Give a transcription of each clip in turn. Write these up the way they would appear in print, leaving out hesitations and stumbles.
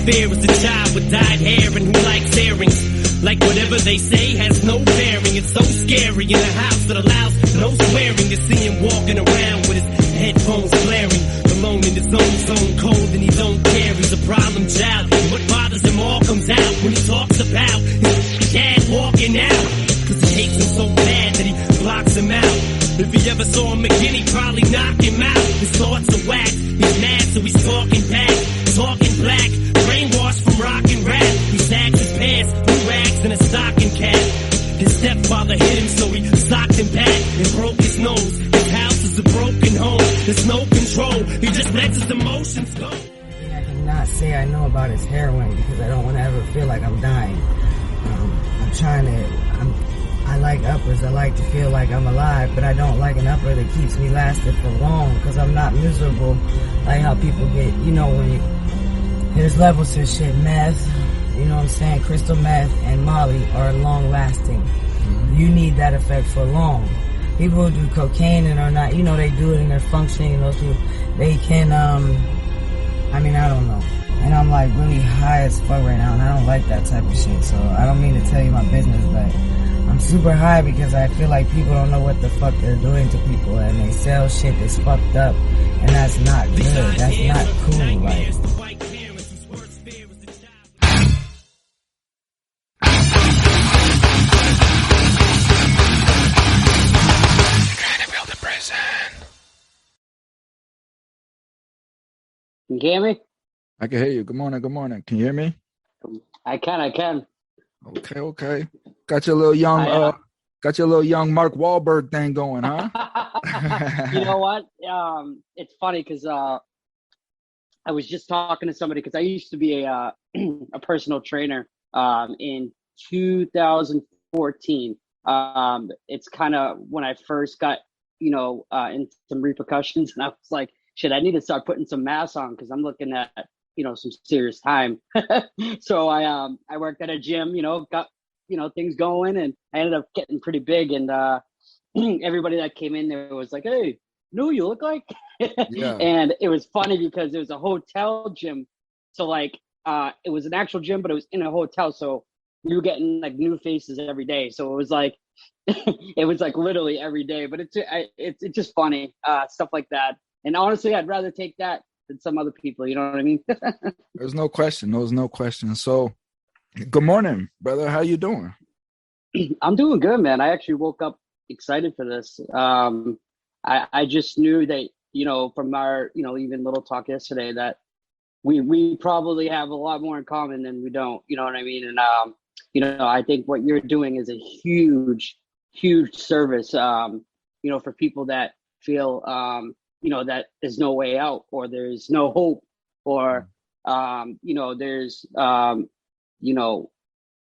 fair as a child with dyed hair and who likes earrings. Like whatever they say has no bearing. It's so scary in a house that allows no swearing. You see him walking around with his headphones blaring, alone in his own zone, cold and he don't care. He's a problem child. And what bothers him all comes out when he talks about his dad walking out. Cause he hates him so bad that he blocks him out. If he ever saw him again, he'd probably knock him out. His thoughts are whacked. He's mad, so he's talking back, talking black, brainwashed from rock and rap. He sags his pants, blue rags, and a stocking cap. His stepfather hit him, so he socked him back and broke his nose. His house is a broken home. There's no control. He just lets his emotions go. I cannot say I know about his heroin because I don't want to ever feel like I'm dying. I like uppers. I like to feel like I'm alive, but I don't like an upper that keeps me lasting for long because I'm not miserable like how people get, there's levels to shit. Meth, you know what I'm saying? Crystal meth and Molly are long lasting. You need that effect for long. People who do cocaine and are not, they do it and they're functioning, those people, they can, I don't know. And I'm like really high as fuck right now and I don't like that type of shit, so I don't mean to tell you my business, but I'm super high because I feel like people don't know what the fuck they're doing to people and they sell shit that's fucked up and that's not good. That's not cool. Like, Can you hear me? I can hear you. Good morning. Good morning. Can you hear me? I can. Okay. Got your little young Mark Wahlberg thing going, huh? You know what? It's funny because I was just talking to somebody because I used to be a personal trainer in 2014. It's kind of when I first got in some repercussions, and I was like, shit, I need to start putting some mass on because I'm looking at some serious time. So I worked at a gym, got things going, and I ended up getting pretty big. And everybody that came in there was like, "Hey, you look like." Yeah. And it was funny because it was a hotel gym, so like it was an actual gym, but it was in a hotel, so we were getting like new faces every day. So it was like it was like literally every day. But it's just funny stuff like that. And honestly, I'd rather take that than some other people. You know what I mean? There's no question. So, good morning, brother. How you doing? I'm doing good, man. I actually woke up excited for this. I just knew that, from our, even little talk yesterday that we probably have a lot more in common than we don't. You know what I mean? And, I think what you're doing is a huge, huge service, for people that feel, that there's no way out or there's no hope or, there's,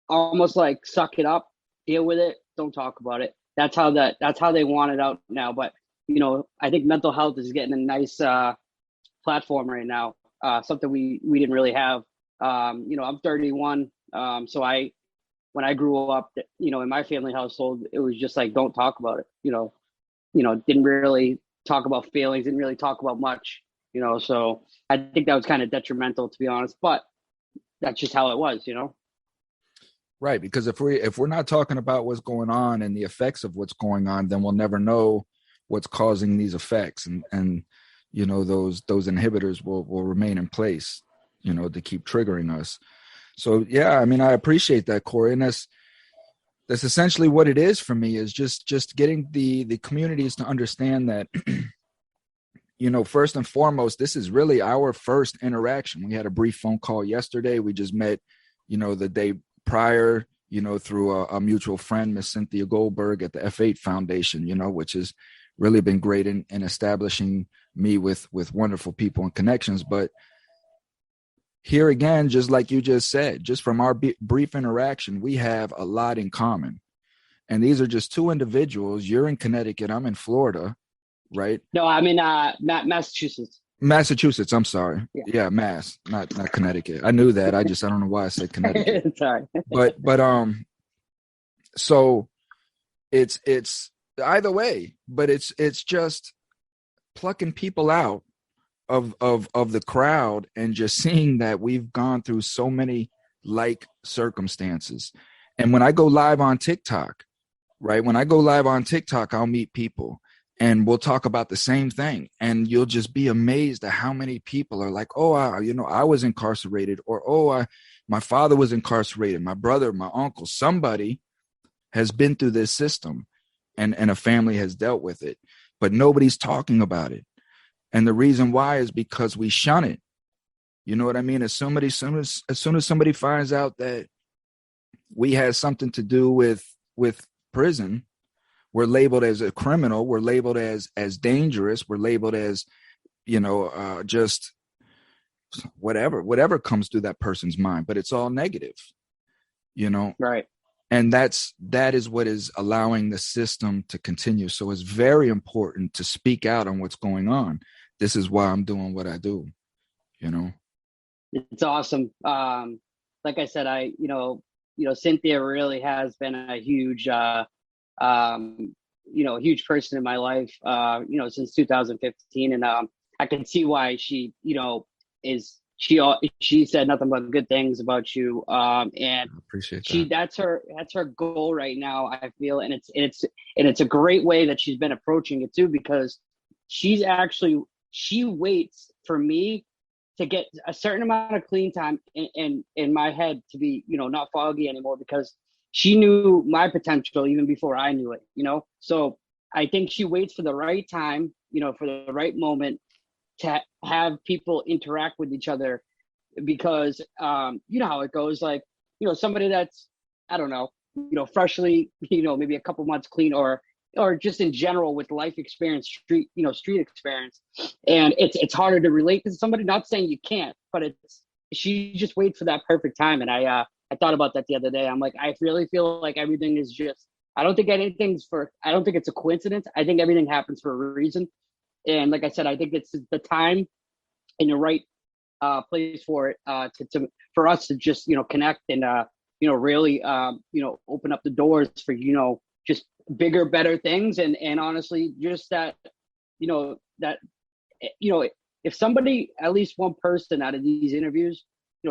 almost like suck it up, deal with it, don't talk about it. That's how they want it out now. But, I think mental health is getting a nice platform right now, something we didn't really have. I'm 31. So when I grew up, in my family household, it was just like, don't talk about it, didn't really talk about feelings, didn't really talk about much, so I think that was kind of detrimental, to be honest, but that's just how it was, Right, because if we're not talking about what's going on and the effects of what's going on, then we'll never know what's causing these effects, and those inhibitors will remain in place, to keep triggering us. So yeah, I appreciate that, Cory, and that's essentially what it is for me, is just getting the communities to understand that, first and foremost, this is really our first interaction. We had a brief phone call yesterday. We just met, the day prior, through a mutual friend, Miss Cynthia Goldberg at the F8 Foundation, which has really been great in establishing me with wonderful people and connections. But here again, just like you just said, just from our brief interaction, we have a lot in common. And these are just two individuals. You're in Connecticut. I'm in Florida, right? No, I'm in Massachusetts. Massachusetts. I'm sorry. Yeah, Mass, not Connecticut. I knew that. I don't know why I said Connecticut. Sorry. But so it's either way, but it's just plucking people out of the crowd and just seeing that we've gone through so many like circumstances. And when I go live on TikTok, right? When I go live on TikTok, I'll meet people and we'll talk about the same thing. And you'll just be amazed at how many people are like, oh, I was incarcerated, or, my father was incarcerated, my brother, my uncle, somebody has been through this system and a family has dealt with it, but nobody's talking about it. And the reason why is because we shun it. You know what I mean? As soon as somebody finds out that we had something to do with prison, we're labeled as a criminal. We're labeled as dangerous. We're labeled as, just whatever comes through that person's mind, but it's all negative, Right. And that is what is allowing the system to continue. So it's very important to speak out on what's going on. This is why I'm doing what I do, It's awesome. Like I said, Cynthia really has been a huge, huge person in my life, since 2015. And I can see why she, she said nothing but good things about you. And I appreciate that. That's her goal right now, I feel. And it's a great way that she's been approaching it too, because she waits for me to get a certain amount of clean time in my head to be, not foggy anymore, because she knew my potential even before I knew it, So I think she waits for the right time, for the right moment to have people interact with each other, because you know how it goes, like, somebody that's, I don't know, freshly, maybe a couple months clean, or just in general with life experience, street experience. And it's harder to relate to somebody, not saying you can't, but she just waits for that perfect time. And I thought about that the other day. I'm like, I really feel like everything is just, I don't think it's a coincidence. I think everything happens for a reason. And like I said, I think it's the time and the right place for it, for us to just, connect and, really, open up the doors for, just bigger, better things. And honestly, just that, if somebody, at least one person out of these interviews,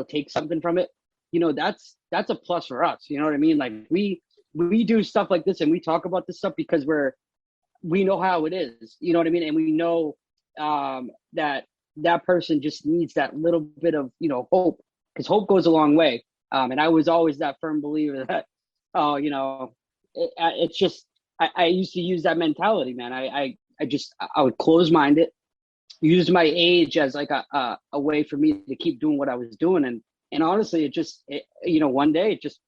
takes something from it, that's a plus for us. You know what I mean? Like we do stuff like this and we talk about this stuff because we know how it is, you know what I mean? And we know that person just needs that little bit of, hope, because hope goes a long way. And I was always that firm believer that, it's just, I used to use that mentality, man. I would close minded, use my age as like a way for me to keep doing what I was doing. And honestly, one day it just,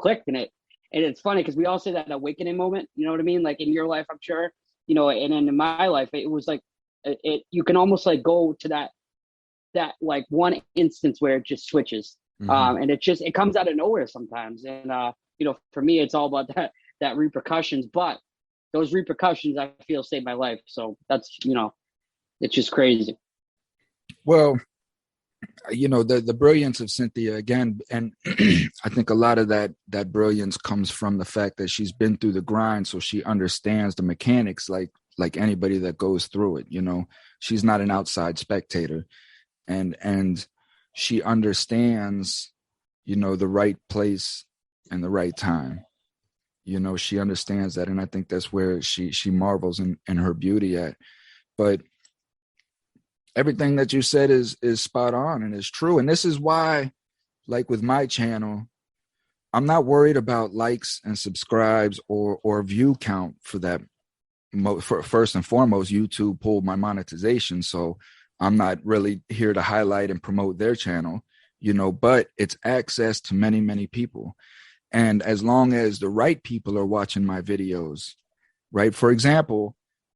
clicked, and it's funny because we all say that awakening moment, you know what I mean? Like in your life, I'm sure, and then in my life, it was like, you can almost like go to that like one instance where it just switches. Mm-hmm. And it comes out of nowhere sometimes. And, for me, it's all about that repercussions, but those repercussions I feel saved my life. So that's, it's just crazy. Well, the brilliance of Cynthia again, and I think a lot of that brilliance comes from the fact that she's been through the grind, so she understands the mechanics like anybody that goes through it. She's not an outside spectator, and she understands the right place and the right time. She understands that, and I think that's where she marvels in her beauty at. But everything that you said is spot on and is true. And this is why, like with my channel, I'm not worried about likes and subscribes or view count for that. First and foremost, YouTube pulled my monetization. So I'm not really here to highlight and promote their channel, but it's access to many, many people. And as long as the right people are watching my videos, right? For example,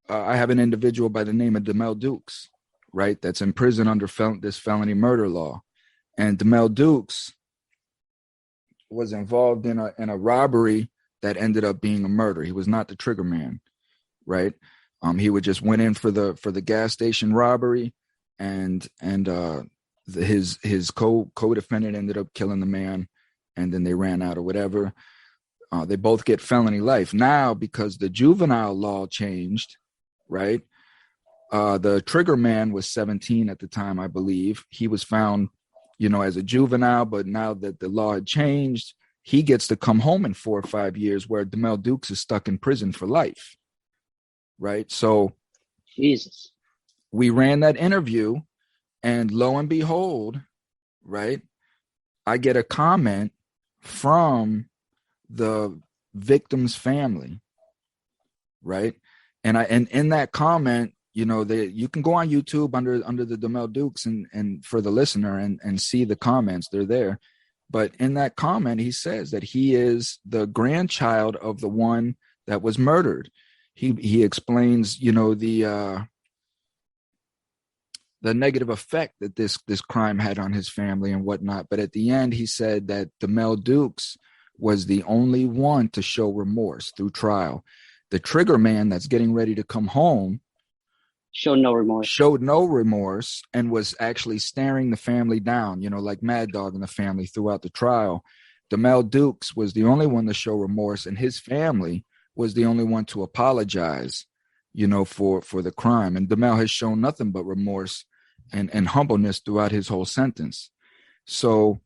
I have an individual by the name of Demel Dukes, right? That's in prison under this felony murder law. And Demel Dukes was involved in a robbery that ended up being a murder. He was not the trigger man, right? He would just went in for the gas station robbery, and his co-defendant ended up killing the man, and then they ran out or whatever. They both get felony life now because the juvenile law changed, right? The trigger man was 17 at the time, I believe. He was found, as a juvenile, but now that the law had changed, he gets to come home in 4 or 5 years, where DeMel Dukes is stuck in prison for life. Right. So Jesus. We ran that interview, and lo and behold, right, I get a comment from the victim's family. Right. And in that comment, you can go on YouTube under the DeMel Dukes and for the listener and see the comments. They're there. But in that comment, he says that he is the grandchild of the one that was murdered. He explains, the negative effect that this crime had on his family and whatnot. But at the end, he said that DeMel Dukes was the only one to show remorse through trial. The trigger man that's getting ready to come home showed no remorse and was actually staring the family down, like Mad Dog and the family throughout the trial. DeMel Dukes was the only one to show remorse, and his family was the only one to apologize, for the crime. And DeMel has shown nothing but remorse and humbleness throughout his whole sentence. So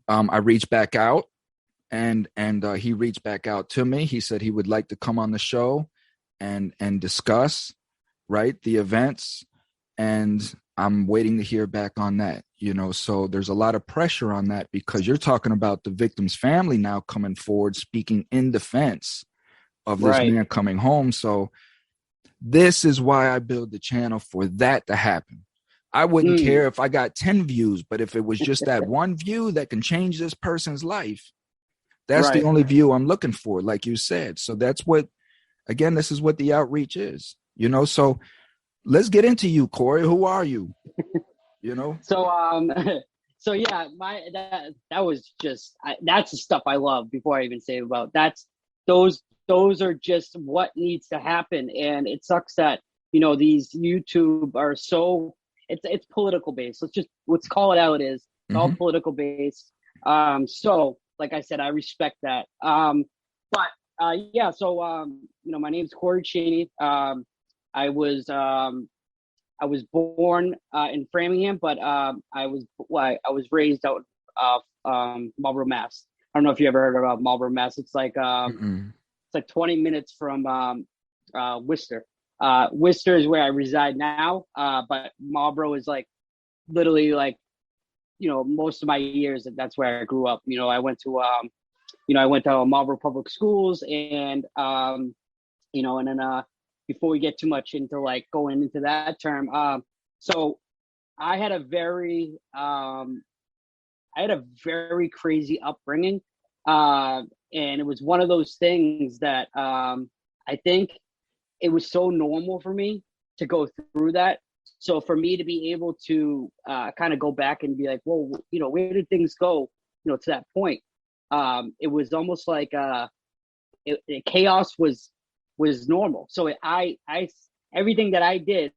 I reached back out, and he reached back out to me. He said he would like to come on the show and discuss, right, the events, and I'm waiting to hear back on that. So there's a lot of pressure on that, because you're talking about the victim's family now coming forward, speaking in defense of this man coming home. So this is why I build the channel, for that to happen. I wouldn't care if I got 10 views, but if it was just that one view that can change this person's life, that's the only view I'm looking for, like you said. So that's what, again, this is what the outreach is, so let's get into you, Cory. Who are you? So yeah, that was just, that's the stuff I love. Before I even say about those are just what needs to happen. And it sucks that, these YouTube are so, it's political based. Let's call it how it is. It's all political based. So like I said, I respect that. My name's Cory Cheney. I was born in Framingham, but I was raised out of Marlborough, Mass. I don't know if you ever heard about Marlborough, Mass. It's like it's like 20 minutes from Worcester. Worcester is where I reside now, but Marlborough is like literally like, most of my years, that's where I grew up. I went to Marlborough Public Schools, and and then before we get too much into like going into that term, so I had a very crazy upbringing, and it was one of those things that I think it was so normal for me to go through that. So for me to be able to kind of go back and be like, well, where did things go, to that point? It was almost like chaos was normal. So I everything that I did,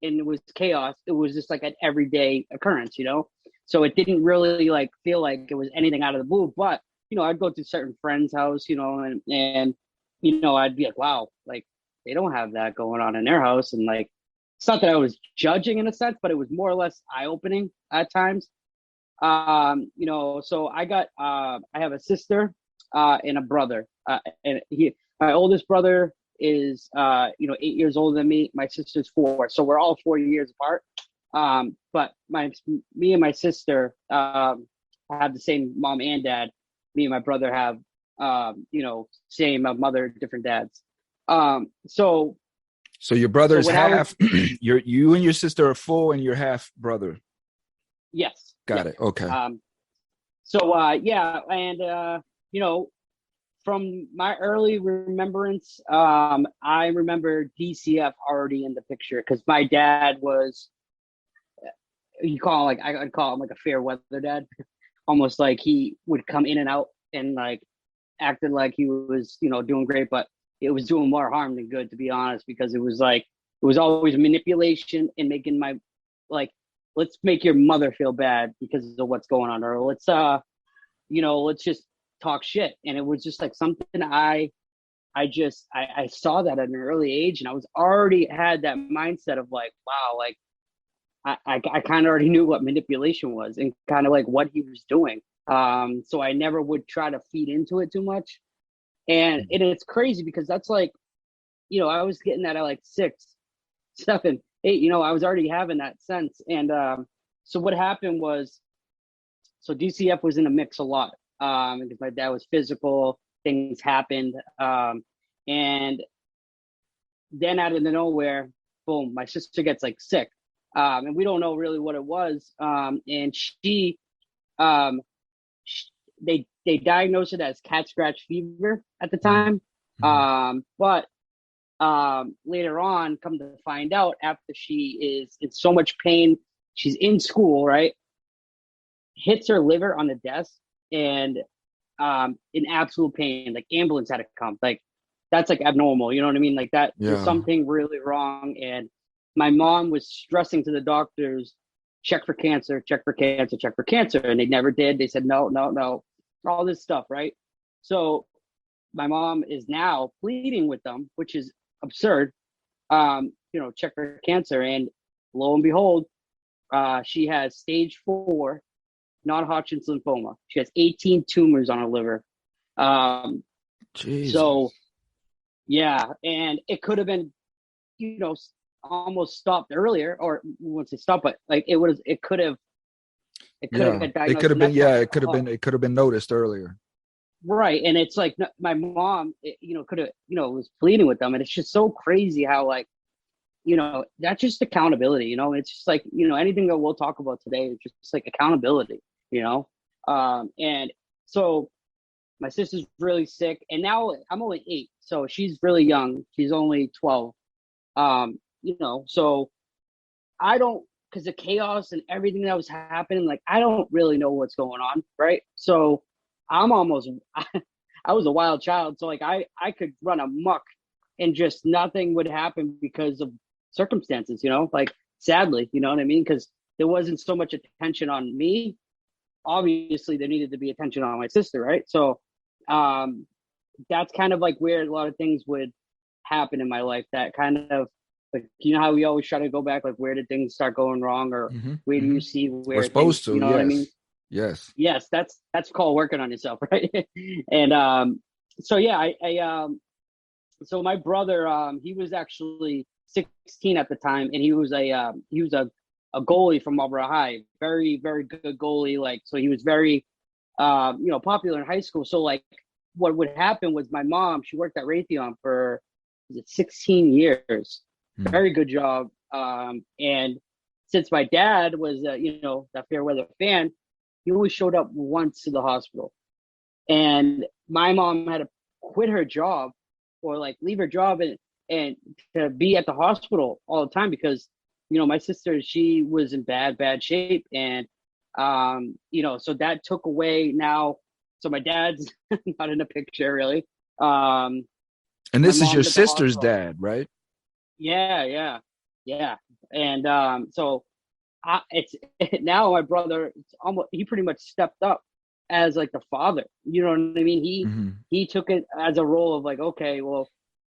and it was chaos, it was just like an everyday occurrence, So it didn't really like feel like it was anything out of the blue. But I'd go to certain friends' house, and I'd be like, wow, like they don't have that going on in their house. And like, it's not that I was judging in a sense, but it was more or less eye-opening at times. So I have a sister and a brother, and my oldest brother is 8 years older than me. My sister's 4, so we're all 4 years apart. But me and my sister have the same mom and dad. Me and my brother have same mother, different dads. So your brother's half. You and your sister are full, and you're half brother. Yes. Got it. Okay. From my early remembrance, I remember DCF already in the picture, because my dad was, I'd call him like a fair weather dad, almost like he would come in and out and like acted like he was, doing great, but it was doing more harm than good, to be honest, because it was always manipulation and making let's make your mother feel bad because of what's going on, or let's just talk shit. And it was just like something I I saw that at an early age, and I was already had that mindset of like, wow, like I kind of already knew what manipulation was and kind of like what he was doing. So I never would try to feed into it too much. And it's crazy because that's like, I was getting that at like 6, 7, 8, I was already having that sense. And so what happened was, so DCF was in the mix a lot because my dad was physical, things happened. And then out of the nowhere, boom, my sister gets like sick. And we don't know really what it was. And they diagnosed it as cat scratch fever at the time. But later on, come to find out, after she is in so much pain, she's in school, right? Hits her liver on the desk and in absolute pain, like ambulance had to come. Like that's like abnormal, you know what I mean? Like that there's something really wrong. And my mom was stressing to the doctors, check for cancer, check for cancer, check for cancer. And they never did. They said, no, all this stuff, right? So my mom is now pleading with them, which is absurd, check for cancer. And lo and behold, she has stage 4 non-Hodgkin's lymphoma. She has 18 tumors on her liver. So yeah, and it could have been, almost stopped earlier, or once it stopped, but like it could have been diagnosed. It could have been noticed earlier. Right. And it's like my mom, could have, was pleading with them. And it's just so crazy how like, that's just accountability, it's just like, anything that we'll talk about today is just like accountability, and so my sister's really sick and now I'm only 8. So she's really young. She's only 12. So I don't, because the chaos and everything that was happening, like, I don't really know what's going on. Right. So I was a wild child. So like, I could run amok and just nothing would happen because of circumstances, like sadly, you know what I mean? Because there wasn't so much attention on me. Obviously there needed to be attention on my sister. Right. So, that's kind of like where a lot of things would happen in my life, that kind of like, how we always try to go back, like, where did things start going wrong, or where do you see where we're supposed to, what I mean? Yes, that's called working on yourself, right? And so yeah, so my brother, he was actually 16 at the time, and he was a goalie from Marlboro High, very, very good goalie. Like, so he was very popular in high school. So like, what would happen was my mom, she worked at Raytheon for 16 years. Very good job. And since my dad was, that fair weather fan, he always showed up once to the hospital. And my mom had to quit her job or like leave her job and to be at the hospital all the time because, my sister, she was in bad shape. And, so that took away now. So my dad's not in the picture really. And this is your sister's dad, right? Yeah. And so it's now my brother, it's almost, he pretty much stepped up as like the father, you know what I mean? He took it as a role of like, okay, well,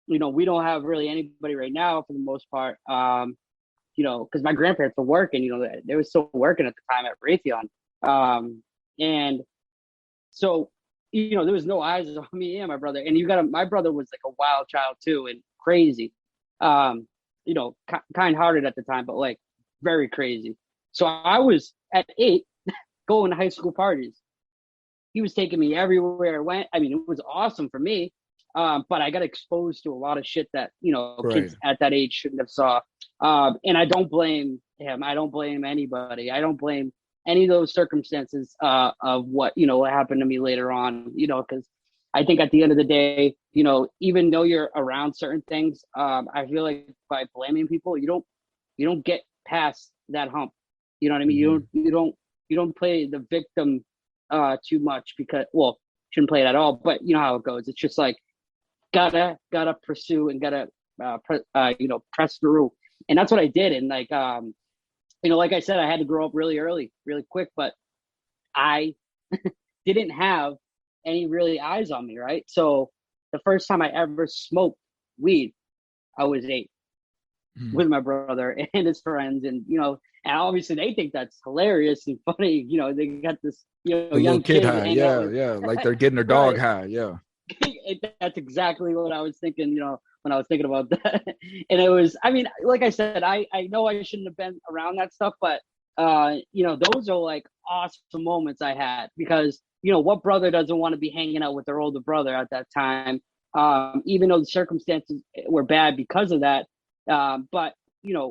we don't have really anybody right now for the most part. Because my grandparents were working, they were still working at the time at Raytheon. And so, there was no eyes on me and my brother. And my brother was like a wild child too, and crazy. Kind-hearted at the time, but like very crazy. So I was at 8 going to high school parties. He was taking me everywhere I went. I mean, it was awesome for me. But I got exposed to a lot of shit that, kids at that age shouldn't have saw. And I don't blame him. I don't blame anybody. I don't blame any of those circumstances of what happened to me later on, because I think at the end of the day, even though you're around certain things, I feel like by blaming people, you don't get past that hump. You know what I mean? You don't play the victim too much because, well, shouldn't play it at all, but you know how it goes. It's just like, gotta pursue and gotta, press through. And that's what I did. And like, like I said, I had to grow up really early, really quick, but I didn't have any really eyes on me. Right. So the first time I ever smoked weed, I was 8 with my brother and his friends, and and obviously they think that's hilarious and funny. They got this The young little kid high, hanging out with, yeah, like they're getting their dog right. high, yeah. That's exactly what I was thinking. When I was thinking about that, and it was. I mean, like I said, I know I shouldn't have been around that stuff, but those are like awesome moments I had because what brother doesn't want to be hanging out with their older brother at that time, even though the circumstances were bad because of that. But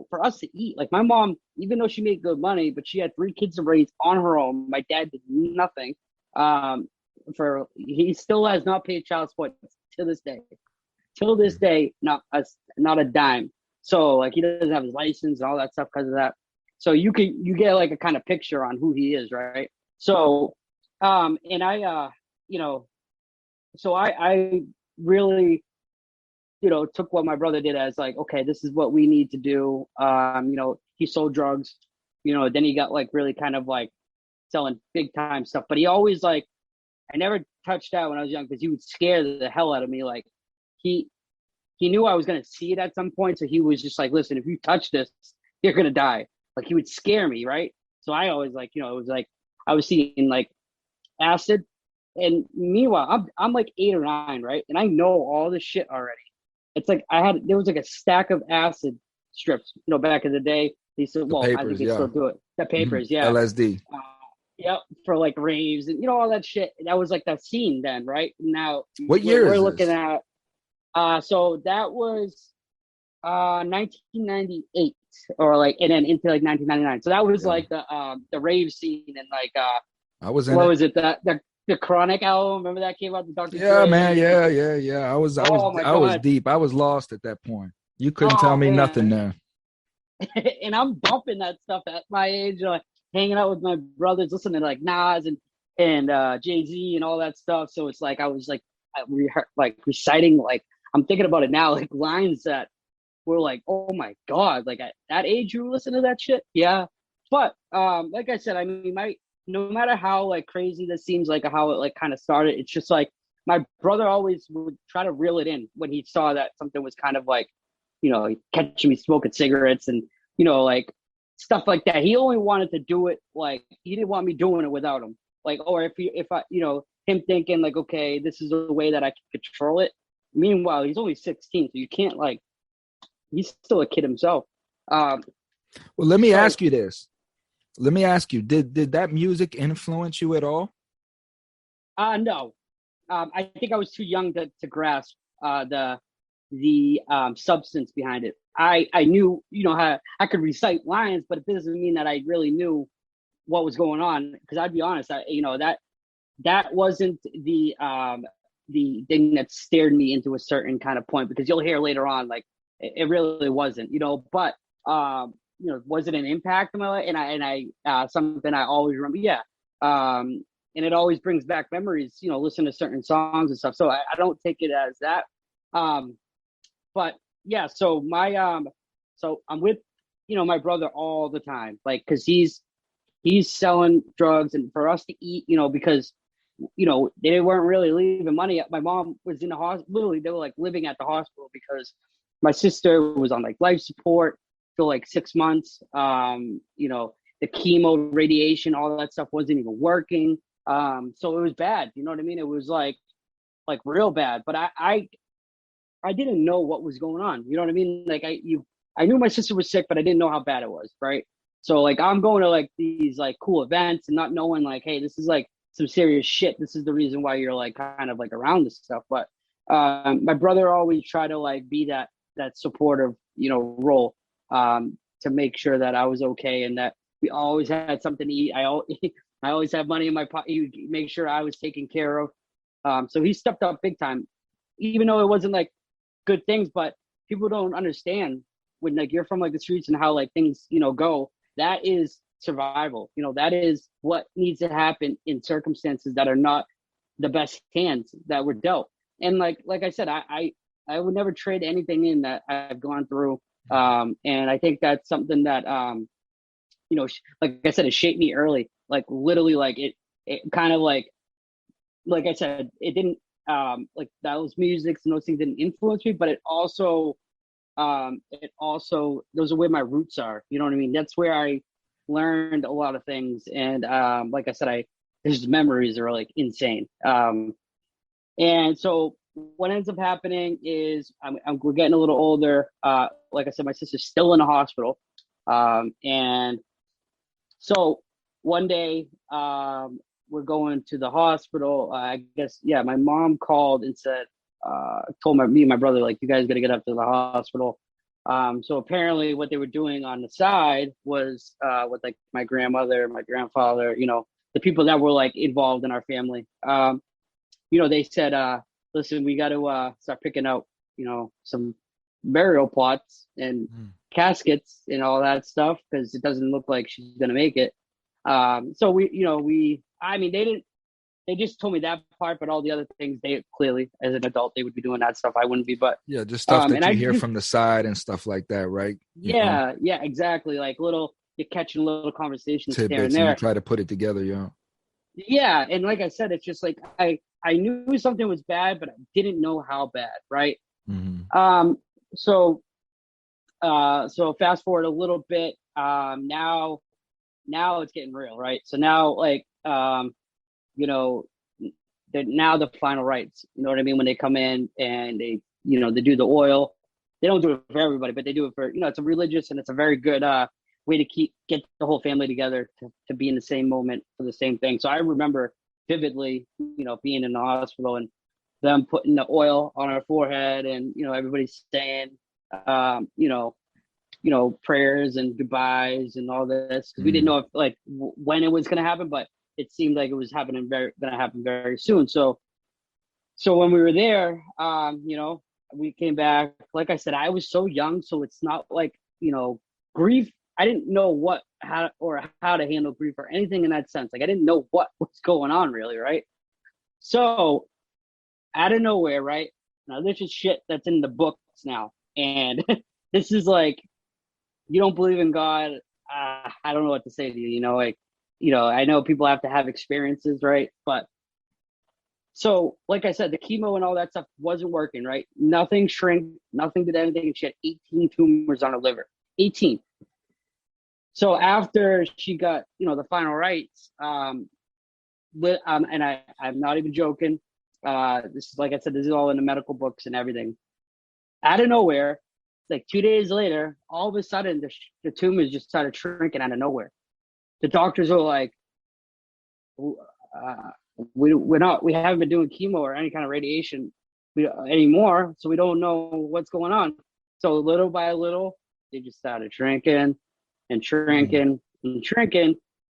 for us to eat, like my mom, even though she made good money, but she had 3 kids to raise on her own. My dad did nothing. He still has not paid child support to this day. Till this day, not a dime. So like he doesn't have his license and all that stuff because of that. So you get like a kind of picture on who he is, right? So, and I, so I really, took what my brother did as like, okay, this is what we need to do. He sold drugs, then he got like really kind of like selling big time stuff, but he always like, I never touched that when I was young because he would scare the hell out of me. Like he knew I was going to see it at some point. So he was just like, listen, if you touch this, you're going to die. Like he would scare me. Right. So I always like, it was like, I was seeing like acid, and meanwhile, I'm like 8 or 9. Right. And I know all this shit already. It's like there was like a stack of acid strips, back in the day. He said, well, Papers, I think they still do it. The papers. Yeah. LSD. Yep, for like raves and all that shit. That was like that scene then, right? Now what year we're is looking this? at so that was 1998 or like, and then into like 1999. So that was like the rave scene and like I was in what it. was it, the Chronic album? Remember that came out, the Dr. Yeah, Dre? man, yeah. I was deep. I was lost at that point. You couldn't tell me nothing there. And I'm bumping that stuff at my age, like hanging out with my brothers, listening to like Nas and Jay-Z and all that stuff. So it's like I was like reciting, like I'm thinking about it now, like lines that were like, oh my God, like at that age you listen to that shit. Yeah. But like I said, I mean, no matter how like crazy this seems, like how it like kind of started, it's just like my brother always would try to reel it in when he saw that something was kind of like, catching me smoking cigarettes and, like stuff like that. He only wanted to do it, like he didn't want me doing it without him. Like, or if I, him thinking like, okay, this is the way that I can control it. Meanwhile, he's only 16, so you can't like, he's still a kid himself. Well, let me ask you this. Let me ask you, did that music influence you at all? No. I think I was too young to grasp the substance behind it. I knew, how I could recite lines, but it doesn't mean that I really knew what was going on. Because I'd be honest, that wasn't the thing that steered me into a certain kind of point. Because you'll hear later on, like it really wasn't, But was it an impact in my life? And I something I always remember. Yeah. And it always brings back memories. Listen to certain songs and stuff. So I don't take it as that. But yeah, so so I'm with, my brother all the time, like, cause he's selling drugs, and for us to eat, because, they weren't really leaving money. My mom was in the hospital. Literally, they were like living at the hospital because my sister was on like life support for like 6 months. The chemo, radiation, all that stuff wasn't even working. So it was bad. You know what I mean? It was like real bad, but I didn't know what was going on. You know what I mean? Like I knew my sister was sick, but I didn't know how bad it was. Right. So like, I'm going to like these like cool events and not knowing like, hey, this is like some serious shit. This is the reason why you're like kind of like around this stuff. But my brother always tried to like be that supportive, role to make sure that I was okay and that we always had something to eat. I always had money in my pocket. He would make sure I was taken care of. So he stepped up big time, even though it wasn't like good things, but people don't understand when like you're from like the streets and how like things, go. That is survival. That is what needs to happen in circumstances that are not the best hands that were dealt. And like I said, I would never trade anything in that I've gone through. And I think that's something that, like I said, it shaped me early. Like literally, like it kind of like I said, it didn't like those musics and those things didn't influence me, but it also those are where my roots are. You know what I mean? That's where I learned a lot of things. And like I said, his memories are like insane. And so what ends up happening is we're getting a little older. Like I said, my sister's still in the hospital. And so one day, we're going to the hospital. I guess, yeah, my mom called and said, told me and my brother, like, you guys got to get up to the hospital. So apparently what they were doing on the side was with like my grandmother, my grandfather, you know, the people that were like involved in our family. You know, they said, listen, we got to start picking out, you know, some burial plots and caskets and all that stuff, because it doesn't look like she's going to make it. So they just told me that part, but all the other things, they clearly, as an adult, they would be doing that stuff. I wouldn't be, but yeah, just stuff that you hear from the side and stuff like that, right? Yeah, exactly. Like you're catching little conversations tidbits here and there. And you try to put it together, yeah. Yeah, and like I said, it's just like I knew something was bad, but I didn't know how bad, right? Mm-hmm. So fast forward a little bit. Now it's getting real, right? So now, like, you know, now the final rites, you know what I mean? When they come in and they, you know, they do the oil, they don't do it for everybody, but they do it for, you know, it's a religious and it's a very good way to get the whole family together to be in the same moment for the same thing. So I remember vividly, you know, being in the hospital and them putting the oil on our forehead and, you know, everybody's saying, you know, prayers and goodbyes and all this. Cause we didn't know if like when it was going to happen, but it seemed like it was going to happen very soon. So when we were there, you know, we came back, like I said, I was so young. So it's not like, you know, grief. I didn't know how to handle grief or anything in that sense. Like I didn't know what was going on really. Right. So out of nowhere, right now, this is shit that's in the books now. And this is like, you don't believe in God. I don't know what to say to you, you know, like, you know, I know people have to have experiences, right? But so, like I said, the chemo and all that stuff wasn't working, right? Nothing shrank, nothing did anything. She had 18 tumors on her liver, 18. So after she got, you know, the final rites, and I'm not even joking. This is, like I said, this is all in the medical books and everything. Out of nowhere, like 2 days later, all of a sudden the tumors just started shrinking out of nowhere. The doctors were like, we haven't been doing chemo or any kind of radiation anymore, so we don't know what's going on. So little by little, they just started shrinking and shrinking and shrinking,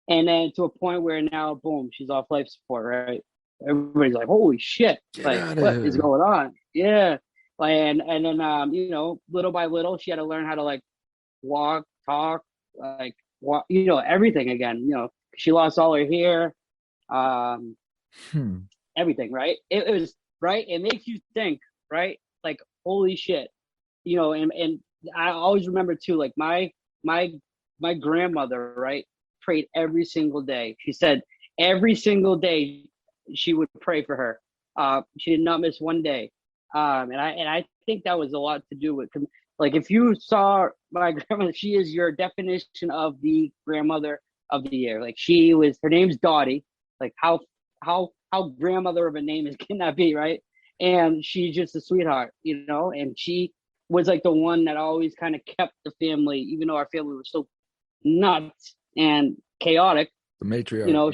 and then to a point where now, boom, she's off life support. Right? Everybody's like, "Holy shit! Like, what is going on?" Yeah, and then you know, little by little, she had to learn how to like walk, talk, like. You know, everything again, you know, she lost all her hair, everything, right? It was, right? It makes you think, right? Like, holy shit, you know, and I always remember too, like my grandmother, right, prayed every single day. She said every single day she would pray for her. She did not miss one day. And I think that was a lot to do with, like, if you saw my grandmother, she is your definition of the grandmother of the year. Like, her name's Dottie. Like, how grandmother of a name can that be, right? And she's just a sweetheart, you know? And she was like the one that always kind of kept the family, even though our family was so nuts and chaotic. The matriarch. You know,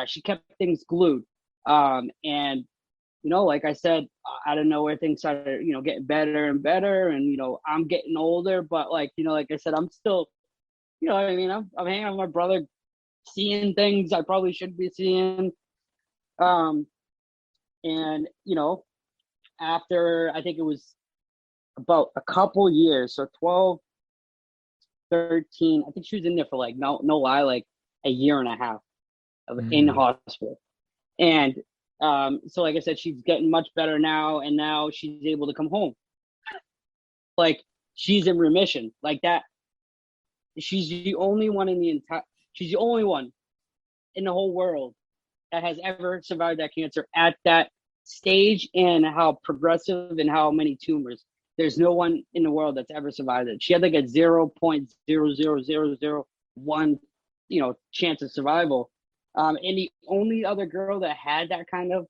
she kept things glued. And you know, like I said, out of nowhere, things started, you know, getting better and better. And, you know, I'm getting older, but like, you know, like I said, I'm still, you know what I mean? I'm hanging out with my brother, seeing things I probably shouldn't be seeing. And, you know, after, I think it was about a couple years, so 12, 13, I think she was in there for like, no lie, like a year and a half in the hospital. And, so like I said, she's getting much better now, and now she's able to come home. Like, she's in remission. Like that. She's the only one she's the only one in the whole world that has ever survived that cancer at that stage and how progressive and how many tumors. There's no one in the world that's ever survived it. She had like a 0.00001, chance of survival. And the only other girl that had that kind of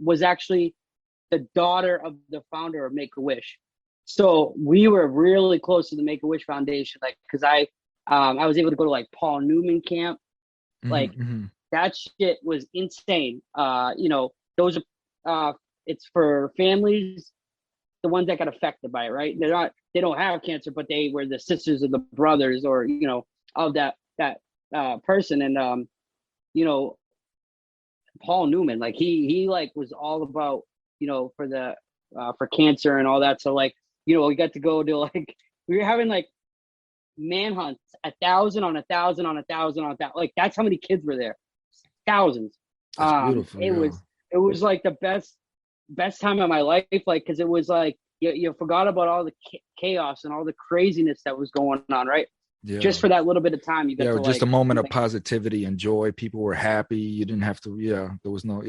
was actually the daughter of the founder of Make-A-Wish. So we were really close to the Make-A-Wish Foundation, like, because I was able to go to like Paul Newman camp. Like that shit was insane. Those are it's for families, the ones that got affected by it, right? They don't have cancer, but they were the sisters or the brothers or of that person. And Paul Newman, like he like was all about for cancer and all that. So like we got to go to like we were having like manhunts 1,000 on 1,000 on 1,000 on 1,000. Like that's how many kids were there. Thousands. That's beautiful. It was like the best time of my life, like because it was like you forgot about all the chaos and all the craziness that was going on, right? Yeah. Just for that little bit of time, you got to just like, a moment of positivity and joy. People were happy. You didn't have to. There was no.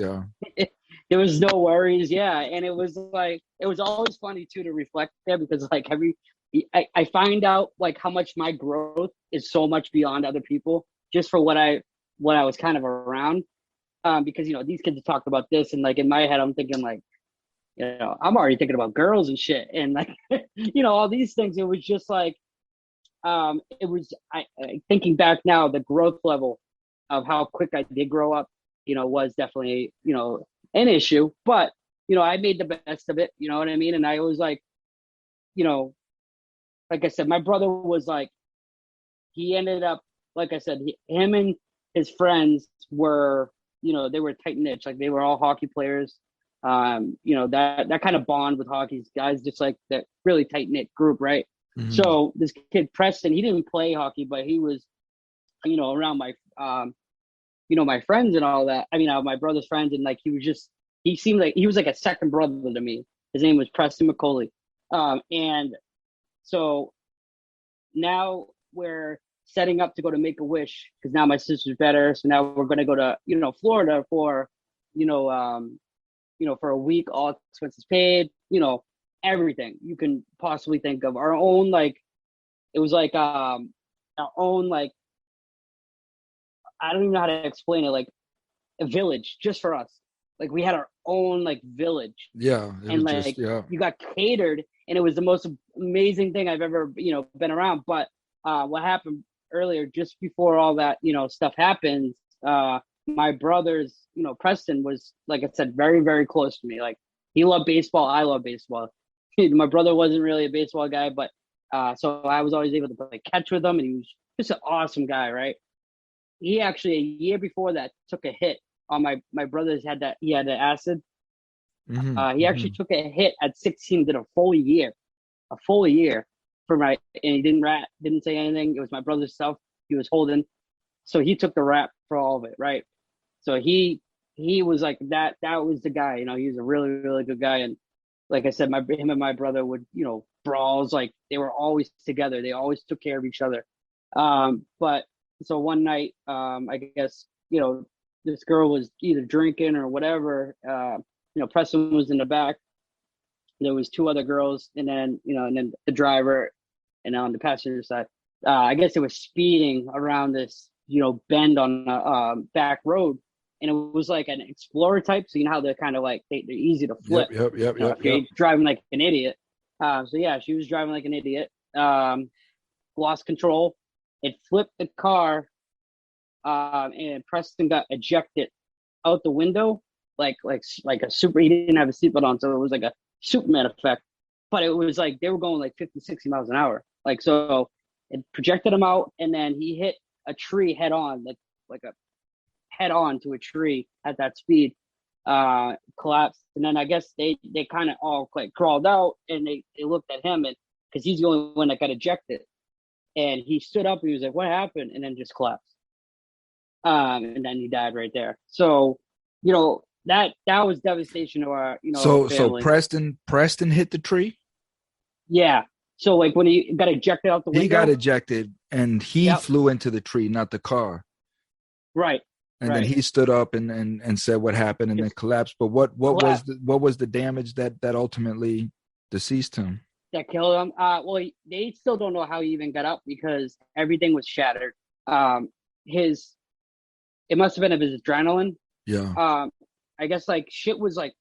There was no worries. Yeah, and it was always funny too to reflect there because like I find out like how much my growth is so much beyond other people just for what I was kind of around. Because these kids have talked about this and like in my head I'm thinking like I'm already thinking about girls and shit and like all these things. It was just like it was thinking back now, the growth level of how quick I did grow up was definitely an issue, but I made the best of it, you know what I mean? And I was like like I said, my brother was like, he ended up, like I said, him and his friends were they were tight knit, like they were all hockey players. That kind of bond with hockey guys, just like that really tight knit group, right? Mm-hmm. So this kid Preston, he didn't play hockey, but he was, around my, my friends and all that. I mean, my brother's friends, and like he seemed like he was like a second brother to me. His name was Preston McCauley, and so now we're setting up to go to Make-A-Wish because now my sister's better. So now we're going to go to, Florida for, for a week, all expenses paid, everything you can possibly think of. Our own, like, it was like, our own, like, I don't even know how to explain it, like a village just for us. Like we had our own like village. Yeah. And like, you got catered and it was the most amazing thing I've ever, been around. But what happened earlier, just before all that, stuff happens, my brother's, Preston was, like I said, very, very close to me. Like he loved baseball. I love baseball. My brother wasn't really a baseball guy, but so I was always able to play catch with him, and he was just an awesome guy, right? He actually, a year before that, took a hit on my brother's he had the acid. Mm-hmm. He actually took a hit at 16, did a full year for and he didn't say anything. It was my brother's stuff he was holding. So he took the rap for all of it, right? So he was like that was the guy, he was a really, really good guy. And like I said, him and my brother would, brawls, like they were always together. They always took care of each other. But so one night, I guess, this girl was either drinking or whatever. Preston was in the back. There was two other girls, and then the driver, and on the passenger side, I guess they were speeding around this, bend on a back road, and it was like an Explorer type. So how they're kind of like they're easy to flip. Yep. You're driving like an idiot. So yeah, she was driving like an idiot. Lost control. It flipped the car, and Preston got ejected out the window, like a super. He didn't have a seatbelt on, so it was like a Superman effect. But it was like they were going like 50, 60 miles an hour. Like so, it projected him out, and then he hit a tree head on, like a head on to a tree at that speed. Collapsed, and then I guess they kind of all like crawled out, and they looked at him, and because he's the only one that got ejected. And he stood up and he was like, "What happened?" And then just collapsed. And then he died right there. So, that was devastation to our, family. So Preston hit the tree? Yeah. So like when he got ejected out the window. He got ejected and he flew into the tree, not the car. Right. And then he stood up and said what happened and then collapsed. But what was the damage that ultimately deceased him? That killed him. Well, they still don't know how he even got up because everything was shattered. It must have been of his adrenaline. Yeah. I guess like shit was like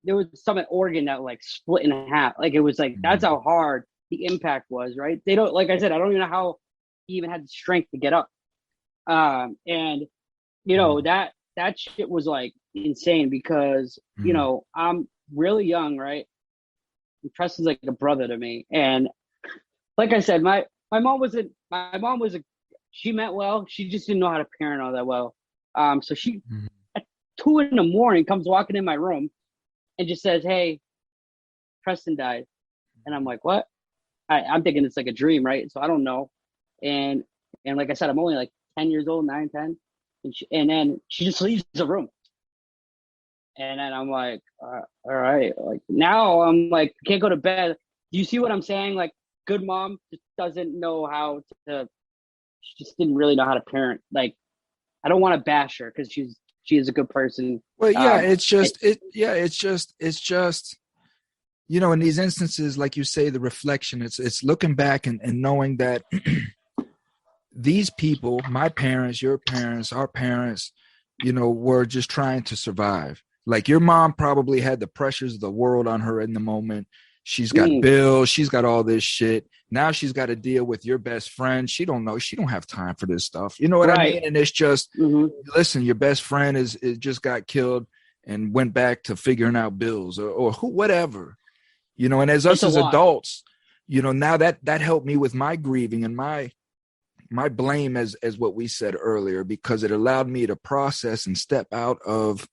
there was some organ that like split in half. Like it was like that's how hard the impact was, right? They don't, like I said, I don't even know how he even had the strength to get up. And you know, that shit was like insane because, you know, I'm really young, right? And Preston's like a brother to me. And like I said, my mom she meant well. She just didn't know how to parent all that well. So she at 2 a.m. comes walking in my room and just says, "Hey, Preston died." And I'm like, "What?" I'm thinking it's like a dream, right? So I don't know. And like I said, I'm only like 10 years old, 9, 10. And then she just leaves the room. And then I'm like, all right. Like now I'm like, can't go to bed. Do you see what I'm saying? Like, good mom just doesn't know how to, she just didn't really know how to parent. Like, I don't want to bash her because she is a good person. Well, yeah, it's just, you know, in these instances, like you say, the reflection, it's looking back and knowing that these people, my parents, your parents, our parents, you know, were just trying to survive. Like your mom probably had the pressures of the world on her in the moment. She's got bills. She's got all this shit. Now she's got to deal with your best friend. She don't know. She don't have time for this stuff. You know what I mean? And it's just, listen, your best friend is just got killed and went back to figuring out bills or who, whatever, you know, and as us as adults, you know, now that helped me with my grieving and my blame as what we said earlier, because it allowed me to process and step out of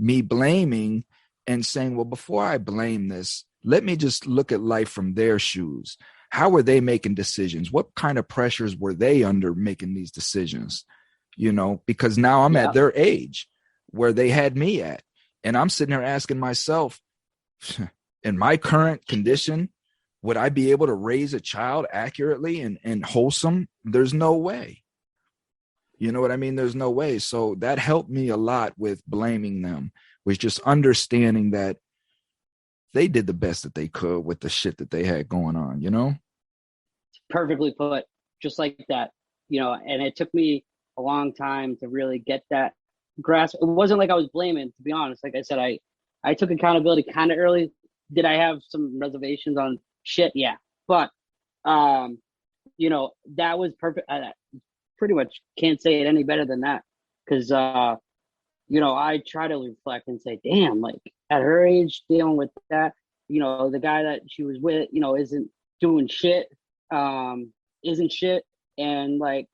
me blaming and saying, well, before I blame this, let me just look at life from their shoes. How were they making decisions? What kind of pressures were they under making these decisions? You know, because now I'm at their age where they had me at, and I'm sitting there asking myself, in my current condition, would I be able to raise a child accurately and wholesome? There's no way. You know what I mean? There's no way. So that helped me a lot with blaming them, was just understanding that they did the best that they could with the shit that they had going on, you know? Perfectly put, just like that, you know, and it took me a long time to really get that grasp. It wasn't like I was blaming, to be honest. Like I said, I took accountability kind of early. Did I have some reservations on shit? Yeah. But, you know, that was perfect. I pretty much can't say it any better than that. Cause, you know, I try to reflect and say, damn, like at her age, dealing with that, you know, the guy that she was with, you know, isn't doing shit, isn't shit. And like,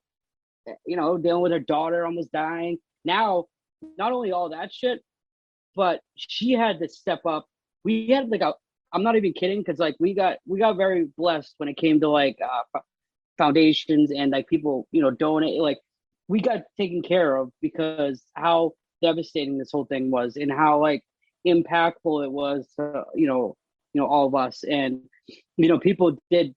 you know, dealing with her daughter almost dying. Now, not only all that shit, but she had to step up. We had like I'm not even kidding, because like we got very blessed when it came to like foundations and like people, you know, donate. Like we got taken care of because how devastating this whole thing was and how like impactful it was to, you know, all of us. And you know, people did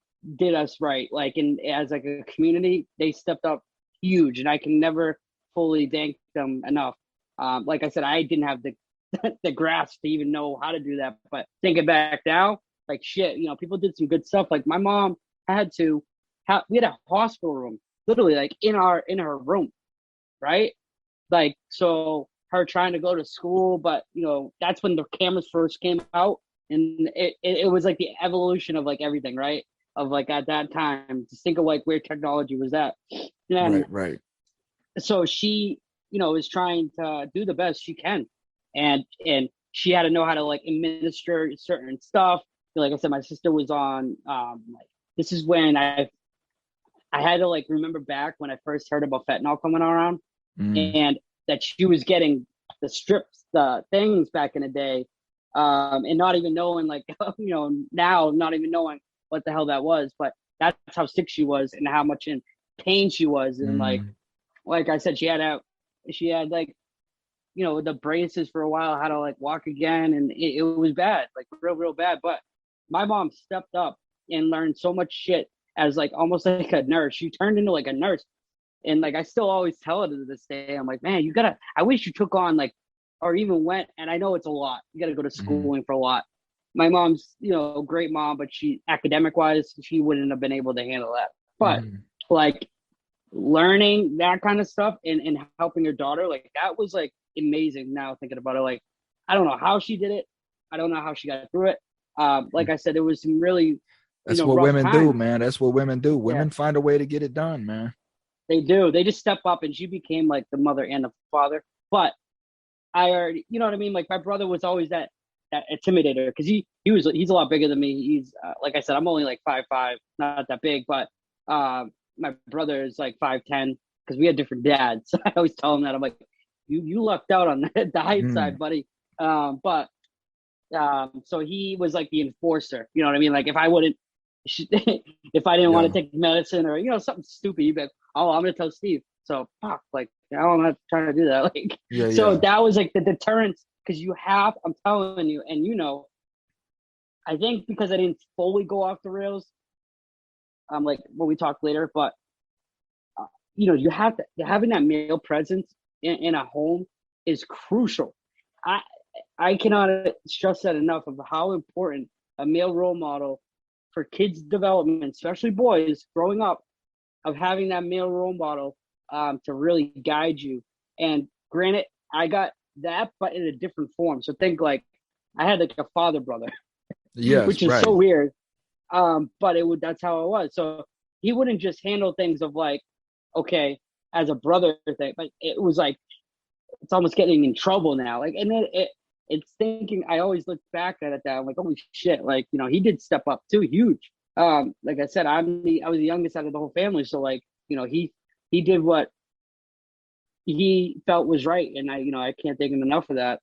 us right. Like, and as like a community, they stepped up huge, and I can never fully thank them enough. Like I said, I didn't have the grasp to even know how to do that, but thinking back now, like shit, you know, people did some good stuff. Like my mom we had a hospital room literally like in her room, right? Like, so her trying to go to school, but you know, that's when the cameras first came out, and it was like the evolution of like everything, right? Of like at that time, just think of like where technology was at. And right. So she, you know, is trying to do the best she can. And she had to know how to like administer certain stuff. Like I said, my sister was on, like, this is when I had to like remember back when I first heard about fentanyl coming around, and that she was getting the strips, the things back in the day, and not even knowing, like, you know, now not even knowing what the hell that was. But that's how sick she was and how much in pain she was. And like I said, she had like, you know, the braces for a while, how to like walk again. And it was bad, like real bad. But my mom stepped up and learned so much shit as like almost like a nurse. She turned into like a nurse. And like, I still always tell her to this day, I'm like, man, I wish you took on like, or even went, and I know it's a lot. You got to go to schooling for a lot. My mom's, a great mom, but she, academic wise, she wouldn't have been able to handle that. But like learning that kind of stuff and helping your daughter, like that was like amazing. Now thinking about it, like, I don't know how she did it. I don't know how she got through it. Like I said, it was some really, that's what women times. do, man. That's what women do. Women find a way to get it done, man. They do. They just step up, and she became like the mother and the father. But I already, you know what I mean? Like my brother was always that intimidator, because he's a lot bigger than me. He's like I said, I'm only like 5'5", not that big, but my brother is like 5'10", because we had different dads. I always tell him that. I'm like, you lucked out on the height side, buddy. But so he was like the enforcer. You know what I mean? Like if I didn't want to take medicine or something stupid, he'd be like, oh, I'm gonna tell Steve. So like I'm not trying to do that. Like that was like the deterrence, because I'm telling you, and I think because I didn't fully go off the rails, like when we talk later, but you have to, having that male presence in a home is crucial. I cannot stress that enough of how important a male role model for kids' development, especially boys growing up, of having that male role model to really guide you. And granted, I got that, but in a different form. So think like I had like a father brother, which is so weird. But that's how it was. So he wouldn't just handle things of like, okay, as a brother thing, but it was like, it's almost getting in trouble now. Like, and then it's thinking, I always look back at it that I'm like, holy shit, like, he did step up too, huge. Like I said, I was the youngest out of the whole family. So like, he did what he felt was right. And I can't thank him enough for that.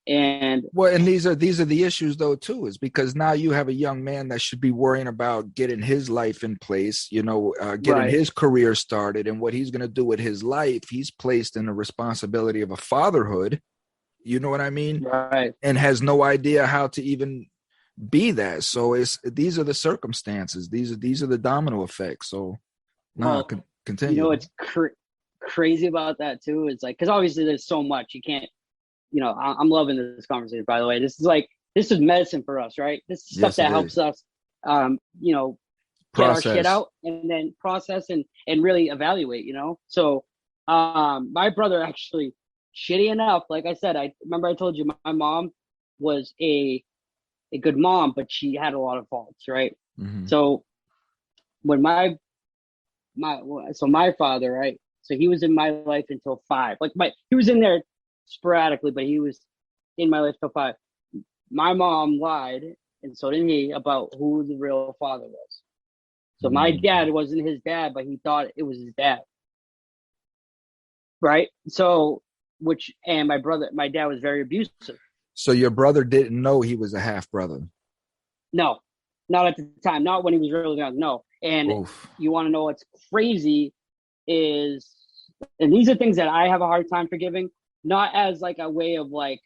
And these are the issues though too, is because now you have a young man that should be worrying about getting his life in place, getting his career started, and what he's going to do with his life. He's placed in the responsibility of a fatherhood, you know what I mean? Right. And has no idea how to even be that. So these are the circumstances. These are the domino effects. So continue. What's crazy about that too is like, because obviously there's so much you can't. I'm loving this conversation, by the way. This is medicine for us, right? This is stuff that helps us, get our shit out and then process and really evaluate, So my brother actually, shitty enough, like I said, I remember I told you my mom was a good mom, but she had a lot of faults, right? Mm-hmm. So when my father, right? So he was in my life until 5. Like he was in there sporadically, but he was in my life till 5. My mom lied, and so did he, about who the real father was. So my dad wasn't his dad, but he thought it was his dad. Right? So, and my dad was very abusive. So your brother didn't know he was a half brother? No, not at the time. Not when he was really young. No. And you want to know what's crazy is, and these are things that I have a hard time forgiving, not as like a way of like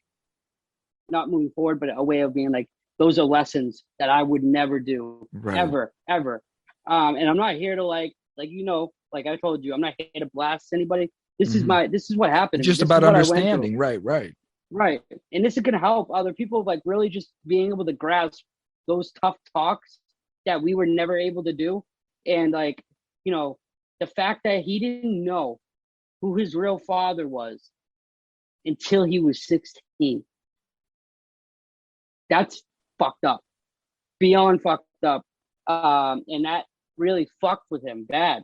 not moving forward, but a way of being like, those are lessons that I would never do, ever. And I'm not here to like I told you, I'm not here to blast anybody. This is what happened. It's just about understanding. Right. And this is going to help other people, like really just being able to grasp those tough talks that we were never able to do. And like, the fact that he didn't know who his real father was until he was 16. That's fucked up. Beyond fucked up. And that really fucked with him bad.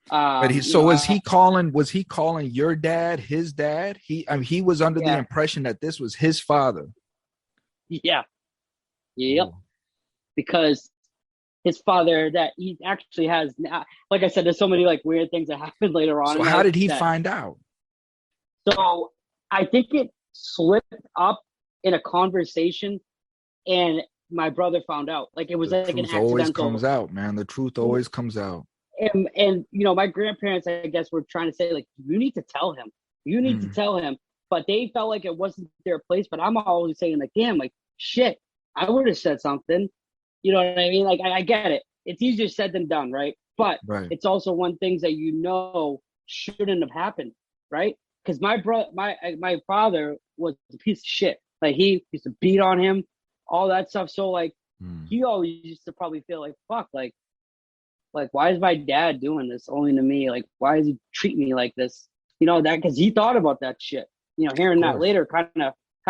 But was he calling your dad his dad? He was under the impression that this was his father. Yeah. Yep. Oh. Because his father, that he actually has, like I said, there's so many like weird things that happened later on. So how did he find out? So I think it slipped up in a conversation, and my brother found out. Like it was like an accidental. Always comes out, man. The truth always comes out. And my grandparents, I guess, were trying to say like, you need to tell him. You need to tell him. But they felt like it wasn't their place. But I'm always saying like, damn, like shit, I would have said something. You know what I mean? Like I get it. It's easier said than done, right? But it's also one thing that shouldn't have happened, right? Because my father was a piece of shit. Like, he used to beat on him, all that stuff. So like, he always used to probably feel like, fuck, like why is my dad doing this only to me? Like, why does he treat me like this? You know, that because he thought about that shit. You know, hearing that later kind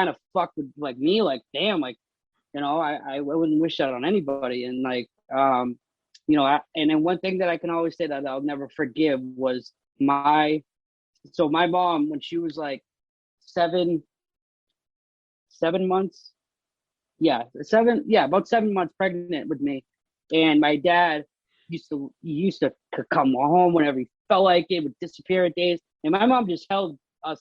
of fucked with like me. Like, damn, like, you know, I wouldn't wish that on anybody. And like, you know, and then one thing that I can always say that I'll never forgive was my mom, when she was like 7 months, about 7 months pregnant with me, and my dad used to come home whenever he felt like it, would disappear at days, and my mom just held us,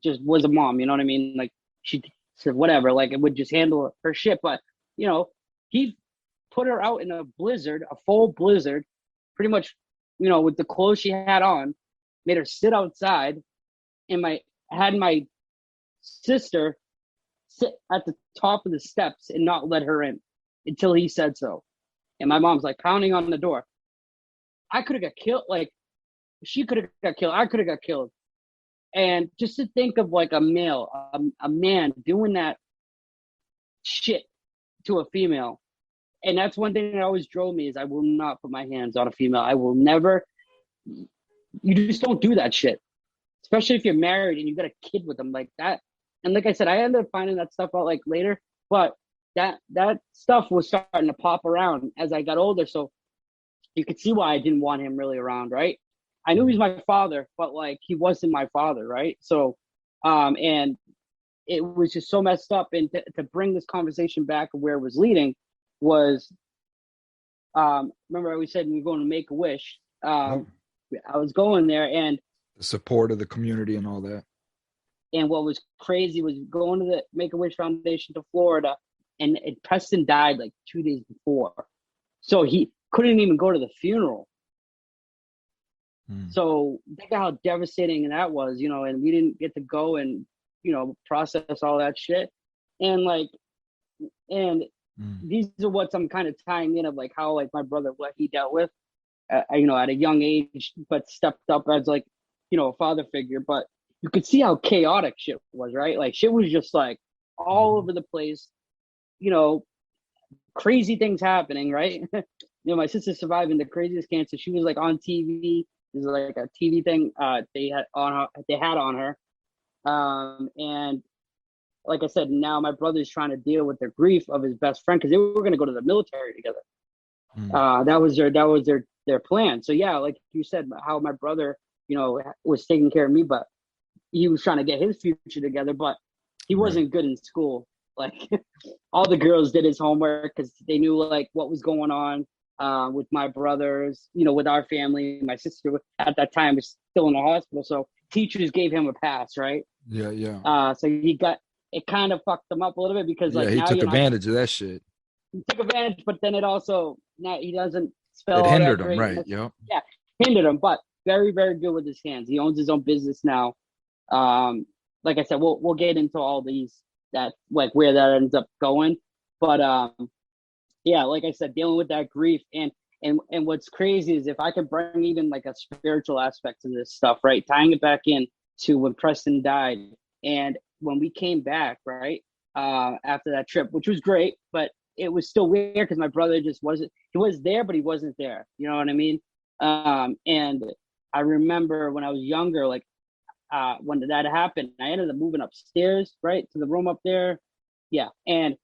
just was a mom, you know what I mean? Like, she said whatever, like, it would just handle her shit. But you know, he put her out in a full blizzard, pretty much, you know, with the clothes she had on, made her sit outside, and had my sister sit at the top of the steps and not let her in until he said so. And my mom's like pounding on the door. I could have got killed. Like, she could have got killed. I could have got killed. And just to think of like a man doing that shit to a female. And that's one thing that always drove me, is I will not put my hands on a female. I will never. You just don't do that shit, especially if you're married and you got a kid with them like that. And like I said, I ended up finding that stuff out like later, but that stuff was starting to pop around as I got older. So you could see why I didn't want him really around, right? I knew he was my father, but like, he wasn't my father, right? So, and it was just so messed up. And to bring this conversation back where it was leading was, remember I always said we were going to Make-A-Wish. I was going there, and the support of the community and all that. And what was crazy was going to the Make-A-Wish Foundation to Florida, and Preston died like 2 days before. So he couldn't even go to the funeral. So think of how devastating that was, you know, and we didn't get to go and, you know, process all that shit. And like, these are what I'm kind of tying in of like how like my brother, what he dealt with, you know, at a young age, but stepped up as like, you know, a father figure. But you could see how chaotic shit was, right? Like, shit was just like all over the place, you know, crazy things happening, right? You know, my sister surviving the craziest cancer. She was like on TV. There's like a TV thing they had on her. And like I said, now my brother's trying to deal with the grief of his best friend, because they were going to go to the military together. That was their plan. So yeah, like you said, how my brother, you know, was taking care of me, but he was trying to get his future together, but he wasn't good in school. Like, all the girls did his homework because they knew like what was going on with my brothers, you know, with our family. My sister at that time was still in the hospital, so teachers gave him a pass, right? So it kind of fucked him up a little bit, because like, he took advantage of that shit. He took advantage, but then it also, now he doesn't spell. It hindered him, right? Yep. Yeah, hindered him, but very, very good with his hands. He owns his own business now. Like I said, we'll get into all these, that like where that ends up going, but yeah, like I said, dealing with that grief, and what's crazy is if I could bring even like a spiritual aspect to this stuff, right? Tying it back in to when Preston died, and when we came back, right, after that trip, which was great, but it was still weird because my brother just wasn't. He was there, but he wasn't there. You know what I mean? And I remember when I was younger, like when that happened, I ended up moving upstairs, right, to the room up there. Yeah, and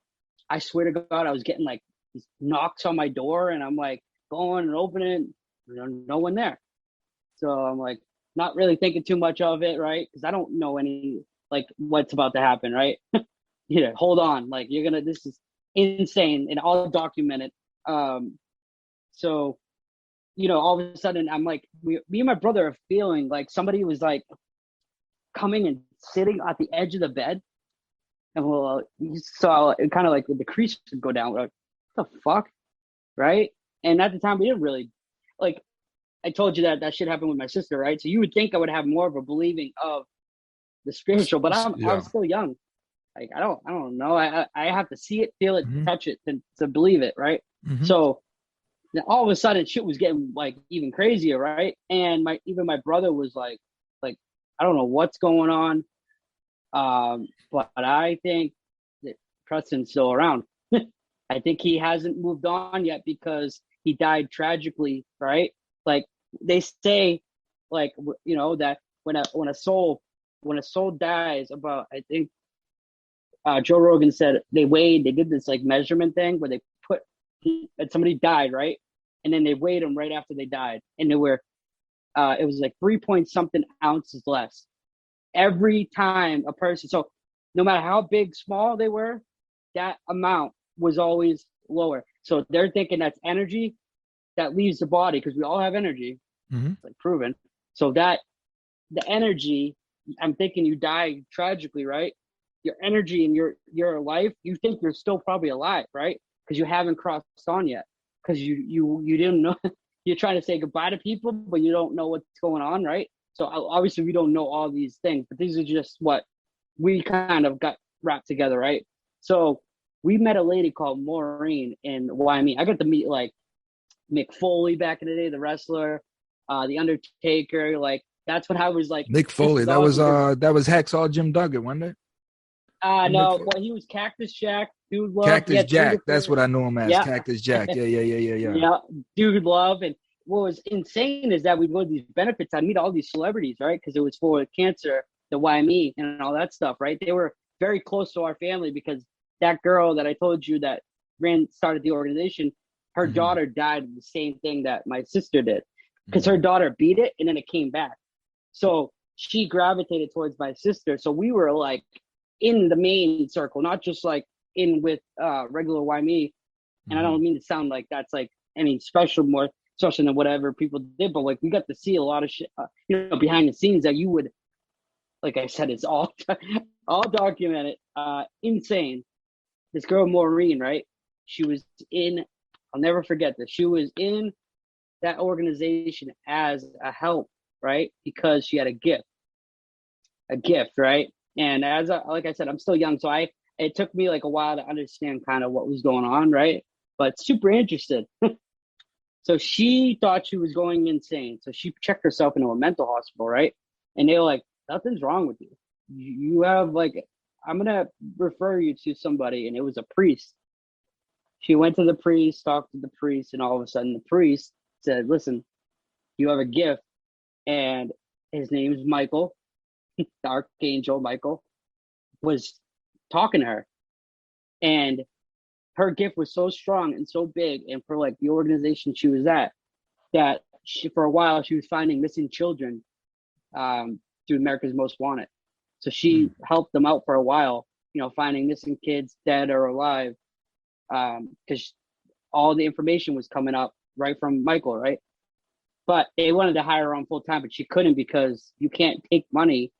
I swear to God, I was getting like these knocks on my door, and I'm like going and opening, no one there. So I'm like not really thinking too much of it, right? Because I don't know any like what's about to happen, right? Yeah, hold on, like this is insane, and I'll document it. So, you know, all of a sudden I'm like, me and my brother are feeling like somebody was like coming and sitting at the edge of the bed, and you saw it kind of like the crease would go down. We're like, what the fuck, right? And at the time we didn't really, like, I told you that shit happened with my sister, right? So you would think I would have more of a believing of the spiritual, but I was still young. Like, I don't know. I have to see it, feel it, touch it to believe it, right? So then all of a sudden shit was getting like even crazier, right? And my brother was like I don't know what's going on, but I think that Preston's still around. I think he hasn't moved on yet because he died tragically, right? Like they say, like that when a soul dies, about I think Joe Rogan said they did this like measurement thing where they put somebody died, right? And then they weighed them right after they died, and they were it was like 3 point something ounces less every time a person. So no matter how big, small they were, that amount was always lower. So they're thinking that's energy that leaves the body, because we all have energy, it's like proven. So that the energy, I'm thinking you die tragically, right? Your energy in your life, you think you're still probably alive, right? Because you haven't crossed on yet. Because you didn't know. You're trying to say goodbye to people, but you don't know what's going on, right? So obviously we don't know all these things, but these are just what we kind of got wrapped together, right? So we met a lady called Maureen in Wyoming. I got to meet like Mick Foley back in the day, the wrestler, the Undertaker. Like that's what I was like. Mick Foley. That was Hacksaw Jim Duggan, wasn't it? No, well, he was Cactus Jack, Dude Love. Cactus Jack. That's what I know him as. Yeah. Cactus Jack. Yeah. Yeah, Dude Love. And what was insane is that we'd go to these benefits. I'd meet all these celebrities, right? Because it was for cancer, the YME, and all that stuff, right? They were very close to our family because that girl that I told you that started the organization, her daughter died of the same thing that my sister did, because her daughter beat it and then it came back. So she gravitated towards my sister. So we were like in the main circle, not just like in with regular YME. And I don't mean to sound like that's like any more special than whatever people did, but like we got to see a lot of shit, behind the scenes that you would, like I said, it's all documented. Insane. This girl Maureen, right? She was I'll never forget this. She was in that organization as a help, right? Because she had a gift, right? And like I said, I'm still young, so it took me like a while to understand kind of what was going on, right? But super interested. So she thought she was going insane. So she checked herself into a mental hospital, right? And they were like, nothing's wrong with you. You have like, I'm going to refer you to somebody. And it was a priest. She went to the priest, talked to the priest, and all of a sudden the priest said, listen, you have a gift. And his name is Michael, the Archangel Michael, was talking to her. And her gift was so strong and so big, and for like the organization she was at, that for a while she was finding missing children through America's Most Wanted. So she helped them out for a while, finding missing kids, dead or alive, because all the information was coming up right from Michael, right? But they wanted to hire her on full time, but she couldn't, because you can't take money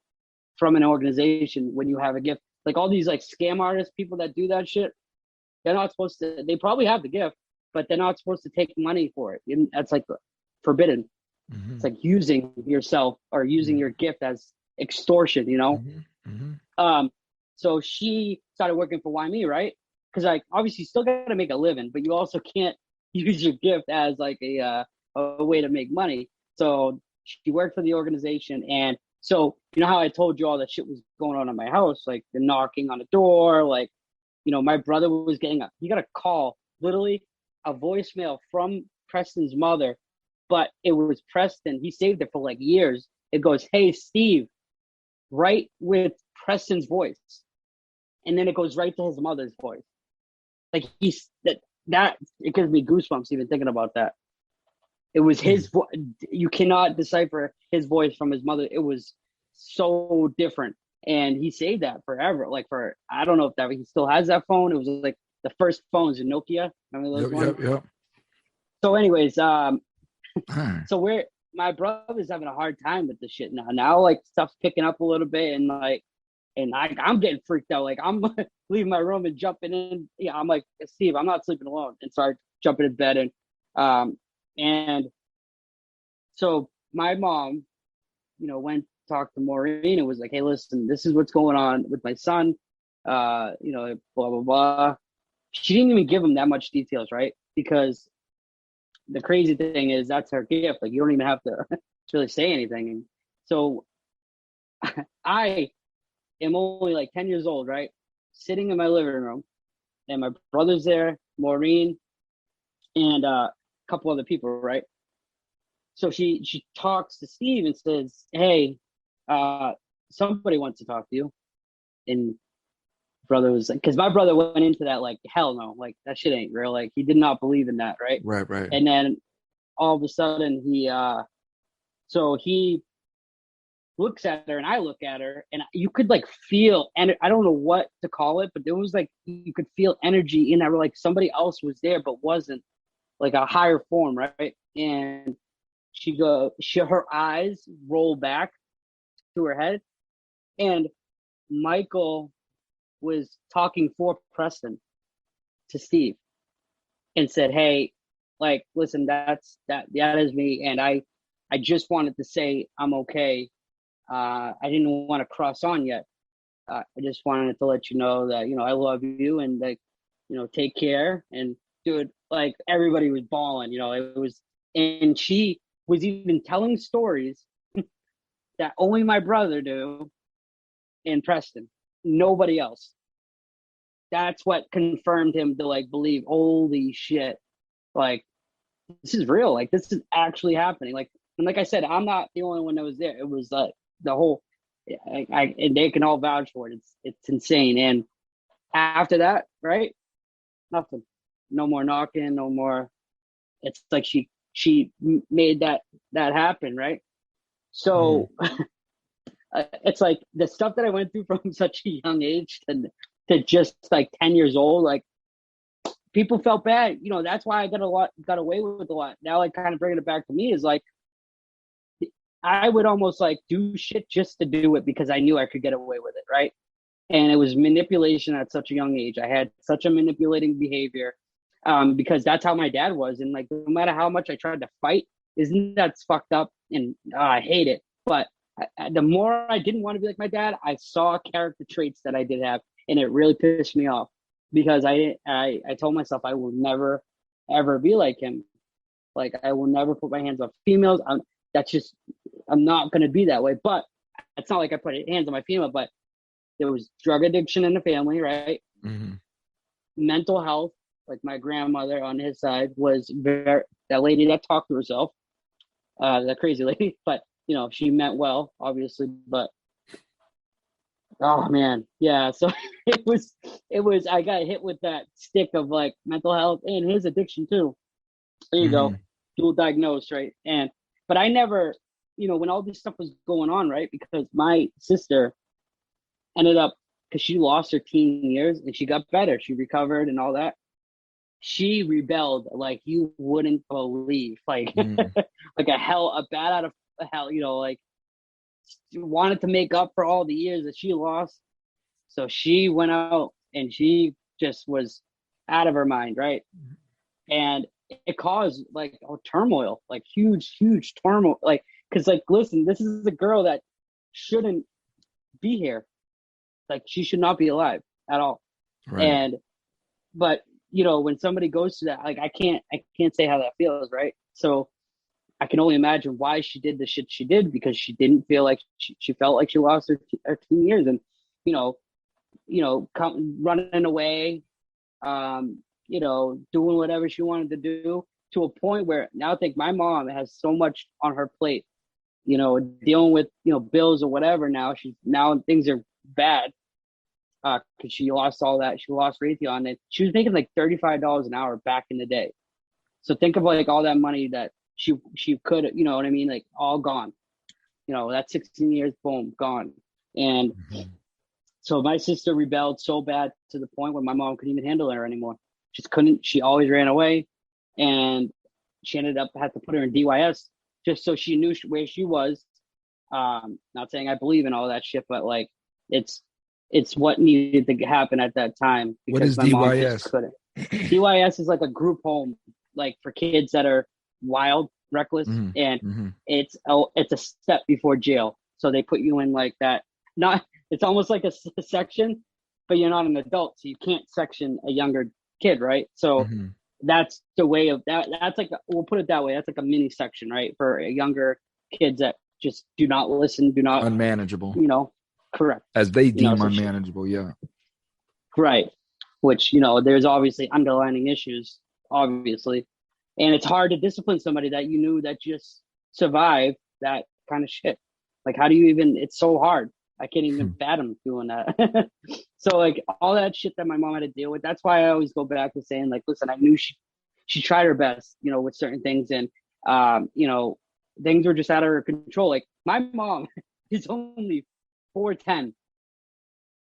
from an organization when you have a gift. Like all these like scam artists, people that do that shit, they're not supposed to. They probably have the gift, but they're not supposed to take money for it. And that's like forbidden. It's like using yourself or using your gift as extortion, So she started working for YME, right? Because like obviously you still got to make a living, but you also can't use your gift as like a way to make money. So she worked for the organization, and so how I told you all that shit was going on in my house, like the knocking on the door, like my brother was he got a call, literally a voicemail from Preston's mother, but it was Preston. He saved it for like years. It goes, "Hey Steve," right with Preston's voice, and then it goes right to his mother's voice. Like that it gives me goosebumps even thinking about that. It was his voice. You cannot decipher his voice from his mother. It was so different. And he saved that forever. Like I don't know if he still has that phone. It was like the first phones in Nokia. Remember those ones? Yep. So anyways, so my brother's having a hard time with this shit now. Now like stuff's picking up a little bit, and I'm getting freaked out. Like I'm leaving my room and jumping in. Yeah, I'm like, Steve, I'm not sleeping alone, and start jumping in bed. And so my mom, went talked to Maureen and was like, "Hey, listen, this is what's going on with my son. Blah blah blah." She didn't even give him that much details, right? Because the crazy thing is that's her gift. Like, you don't even have to really say anything. And so I am only like 10 years old, right? Sitting in my living room, and my brother's there, Maureen, and a couple other people, right? So she talks to Steve and says, "Hey, somebody wants to talk to you." And brother was like, because my brother went into that like, hell no, like that shit ain't real. Like, he did not believe in that, right? Right. And then all of a sudden he looks at her and I look at her, and you could like feel, and I don't know what to call it, but there was like, you could feel energy in that, like somebody else was there but wasn't, like a higher form, right? And her eyes roll back to her head, and Michael was talking for Preston to Steve and said, "Hey, like, listen, that is me, and I just wanted to say I'm okay. I didn't want to cross on yet. I just wanted to let you know that, I love you, and like, take care." And dude, like, everybody was bawling, it was, and she was even telling stories that only my brother knew in Preston, nobody else. That's what confirmed him to like believe, holy shit, like, this is real. Like, this is actually happening. Like, and like I said, I'm not the only one that was there. It was like the whole, and they can all vouch for it. It's insane. And after that, right? Nothing. No more knocking. No more. It's like she made that happen, right? So it's like the stuff that I went through from such a young age to just like 10 years old, like, people felt bad. That's why I got away with a lot. Now, like, kind of bringing it back to me is like, I would almost like do shit just to do it because I knew I could get away with it, right? And it was manipulation at such a young age. I had such a manipulating behavior because that's how my dad was. And like, no matter how much I tried to fight, isn't that's fucked up? And I hate it. But the more I didn't want to be like my dad, I saw character traits that I did have, and it really pissed me off because I told myself I will never ever be like him. Like, I will never put my hands on females. I'm not going to be that way. But it's not like I put hands on my female, but there was drug addiction in the family, right? Mm-hmm. Mental health, like my grandmother on his side was that lady that talked to herself, that crazy lady, but she meant well, obviously, but oh man, yeah. So it was, I got hit with that stick of like mental health and his addiction too. There you go. Dual diagnosed, right? But I never, when all this stuff was going on, right? Because my sister ended up, because she lost her teen years and she got better. She recovered and all that. She rebelled like you wouldn't believe. Like, like a bat out of hell, like, she wanted to make up for all the years that she lost. So she went out and she just was out of her mind, right? And it caused like turmoil, like huge turmoil. Like, because like, listen, this is a girl that shouldn't be here. Like, she should not be alive at all. Right. But when somebody goes to that, like, I can't say how that feels, right? So I can only imagine why she did the shit she did, because she didn't feel like she felt like she lost her teen years, and running away, doing whatever she wanted to do, to a point where now I think my mom has so much on her plate, dealing with bills or whatever. Now things are bad because she lost all that. She lost Raytheon, and she was making like $35 an hour back in the day. So think of like all that money that she could, what I mean? Like, all gone. That 16 years, boom, gone. And so my sister rebelled so bad to the point where my mom couldn't even handle her anymore. Just couldn't. She always ran away, and she ended up had to put her in DYS just so she knew where she was. Not saying I believe in all that shit, but like, it's what needed to happen at that time. What is DYS? DYS is like a group home, like for kids that are wild, reckless, and it's a step before jail. So they put you in like that. It's almost like a section, but you're not an adult, so you can't section a younger kid, right? So that's the way of that. That's like, we'll put it that way. That's like a mini section, right? For younger kids that just do not listen, do not, unmanageable, correct. as they deem so unmanageable. Yeah. Right. Which, there's obviously underlying issues, obviously. And it's hard to discipline somebody that you knew that just survived that kind of shit. Like, how do you even, it's so hard. I can't even fathom doing that. So like all that shit that my mom had to deal with, that's why I always go back to saying like, listen, I knew she tried her best, with certain things. And, things were just out of her control. Like my mom is only 4'10".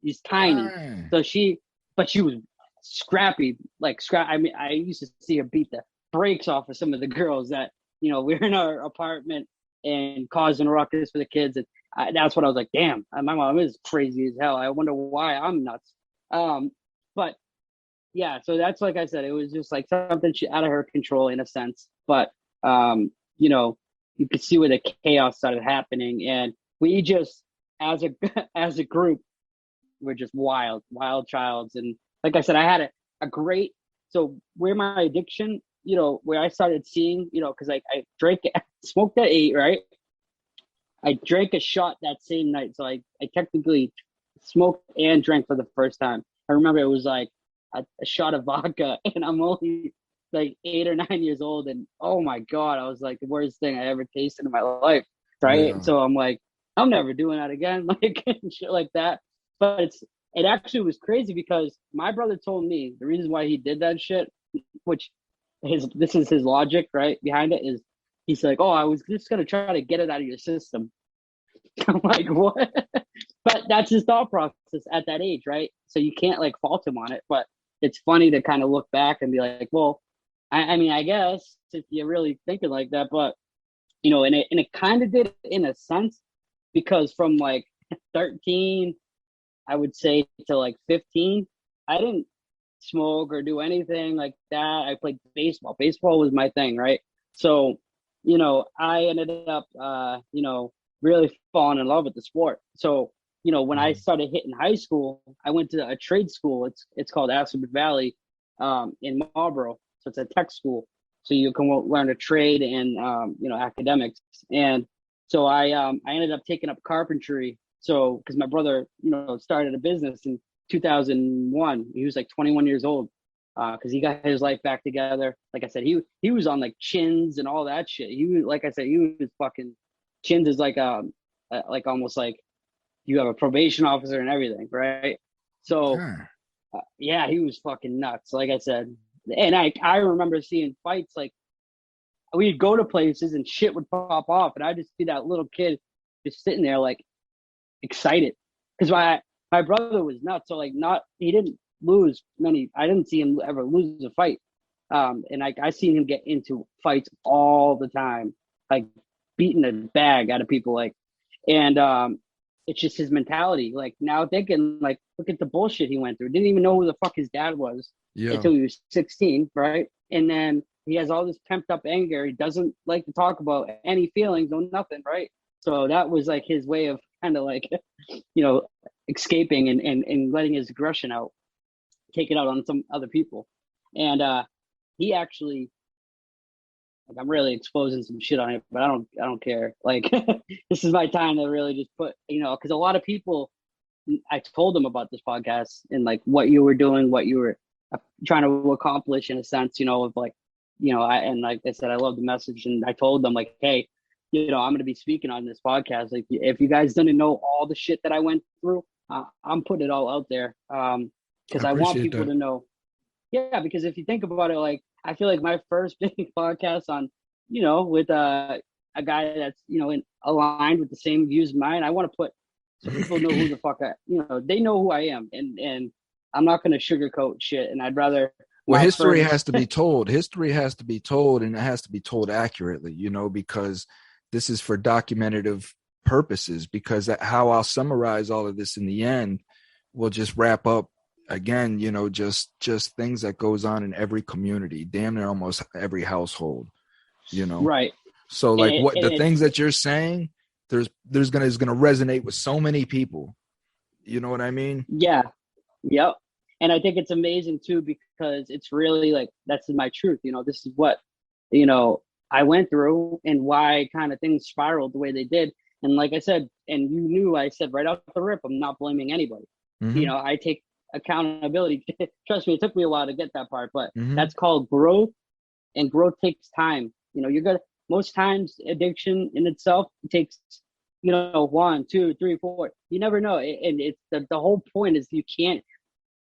She's tiny. So she was scrappy, I mean, I used to see her beat the brakes off of some of the girls that, we're in our apartment and causing a ruckus for the kids. And that's what I was like, damn, my mom is crazy as hell. I wonder why I'm nuts. But yeah, so that's, like I said, it was just like something out of her control in a sense. But, you could see where the chaos started happening. And we just, as a group, we're just wild childs. And like I said, I had a great, so where my addiction, where I started seeing, because I smoked at 8, right? I drank a shot that same night. So I technically smoked and drank for the first time. I remember it was like a shot of vodka, and I'm only like 8 or 9 years old. And oh my God, I was like the worst thing I ever tasted in my life. Right. Yeah. So I'm like, I'm never doing that again. Like shit like that. But it actually was crazy because my brother told me the reason why he did that shit, which this is his logic, right, behind it, is he's like, oh, I was just going to try to get it out of your system. I'm like, what? But that's his thought process at that age, right? So you can't like fault him on it. But it's funny to kind of look back and be like, well, I mean, I guess if you're really thinking like that, but, and it kind of did in a sense, because from like 13, I would say, to like 15, I didn't smoke or do anything like that. I played baseball. Baseball was my thing, right? So, I ended up, really falling in love with the sport. So, when I started hitting high school, I went to a trade school. It's called Aspen Valley in Marlboro. So it's a tech school. So you can learn a trade and, academics. And so I ended up taking up carpentry. So, because my brother, started a business in 2001. He was like 21 years old because he got his life back together. Like I said, he was on like chins and all that shit. He was, like I said, he was fucking, chins is like almost like you have a probation officer and everything, right? So, yeah, he was fucking nuts. Like I said, and I remember seeing fights, like we'd go to places and shit would pop off, and I'd just see that little kid just sitting there like excited because my brother was nuts. So like he didn't lose many. I didn't see him ever lose a fight. And I seen him get into fights all the time, like beating the bag out of people, like, and it's just his mentality. Like now thinking, like, look at the bullshit he went through. Didn't even know who the fuck his dad was until he was 16, right? And then he has all this pent up anger. He doesn't like to talk about any feelings, no nothing, right? So that was like his way of kind of like, escaping and letting his aggression out, take it out on some other people. And he actually, like, I'm really exposing some shit on it, but I don't care. Like, this is my time to really just put, because a lot of people, I told them about this podcast and like what you were doing, what you were trying to accomplish in a sense, of like, and like I said, I love the message, and I told them like, hey, I'm going to be speaking on this podcast. Like, if you guys didn't know all the shit that I went through, I'm putting it all out there because I want people to know. Yeah, because if you think about it, like, I feel like my first big podcast on, with a guy that's, aligned with the same views as mine, I want to put so people know who the fuck they know who I am, and I'm not going to sugarcoat shit, and I'd rather. Well, history has to be told. History has to be told, and it has to be told accurately, because this is for documentative purposes, because how I'll summarize all of this in the end will just wrap up again, just things that goes on in every community, damn near almost every household, Right. So like the things that you're saying, is gonna resonate with so many people. You know what I mean? Yeah. Yep. And I think it's amazing too, because it's really like, that's my truth. This is what, I went through and why kind of things spiraled the way they did. And like I said, and you knew, I said right off the rip, I'm not blaming anybody. Mm-hmm. I take accountability. Trust me, it took me a while to get that part, but Mm-hmm. that's called growth, and growth takes time. You're gonna, most times addiction in itself, it takes, 1, 2, 3, 4. You never know. And it's the whole point is you can't,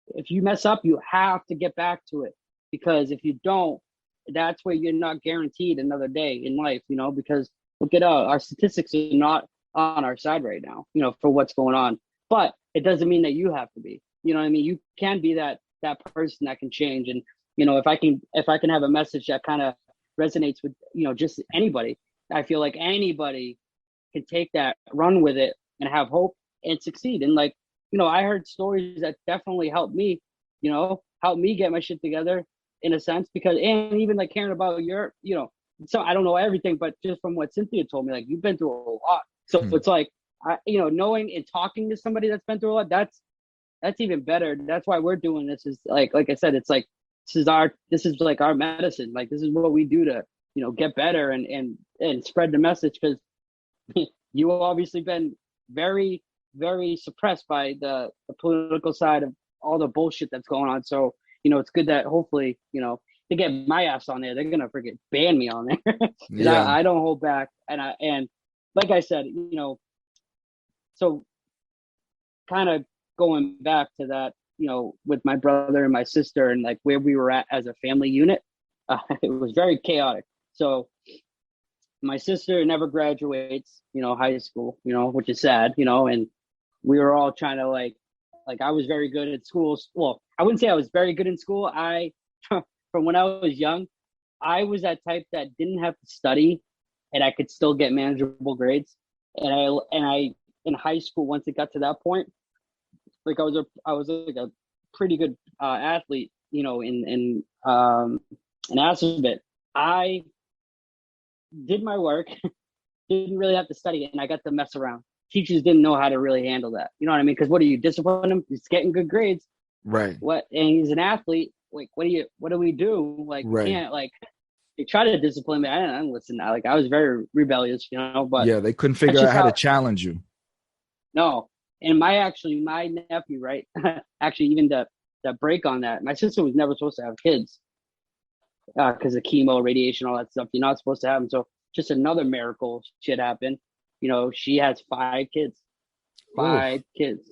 if you mess up, you have to get back to it, because if you don't, that's where you're not guaranteed another day in life, because look at our statistics are not on our side right now, for what's going on. But it doesn't mean that you have to be, what I mean? You can be that person that can change. And, if I can have a message that kind of resonates with, just anybody, I feel like anybody can take that, run with it, and have hope and succeed. And like, I heard stories that definitely helped me, help me get my shit together in a sense, because, and even like caring about your, so I don't know everything, but just from what Cynthia told me, like you've been through a lot. So it's like, knowing and talking to somebody that's been through a lot, that's even better. That's why we're doing this, is like I said, it's like, this is like our medicine. Like, this is what we do to, get better and spread the message. Cause you obviously been very, very suppressed by the political side of all the bullshit that's going on. So, it's good that hopefully, they get my ass on there. They're going to freaking ban me on there. Yeah. I don't hold back. And like I said, so kind of going back to that, with my brother and my sister and like where we were at as a family unit, it was very chaotic. So my sister never graduates, high school, which is sad, and we were all trying to like I was very good at school. Well, I wouldn't say I was very good in school. From when I was young, I was that type that didn't have to study and I could still get manageable grades. And I in high school, once it got to that point, like I was like a pretty good athlete, in Assabet. I did my work, didn't really have to study, and I got to mess around. Teachers didn't know how to really handle that. You know what I mean? Because what do you discipline him? He's getting good grades. Right. What? And he's an athlete. Like, what do we do? Like, right. We can't, like, they try to discipline me. I didn't listen. Like, I was very rebellious, but yeah, they couldn't figure out how to challenge you. No. And my nephew, right? Actually, even the break on that, my sister was never supposed to have kids because of chemo, radiation, all that stuff. You're not supposed to have them. So just another miracle shit happened. She has 5 kids. 5 kids.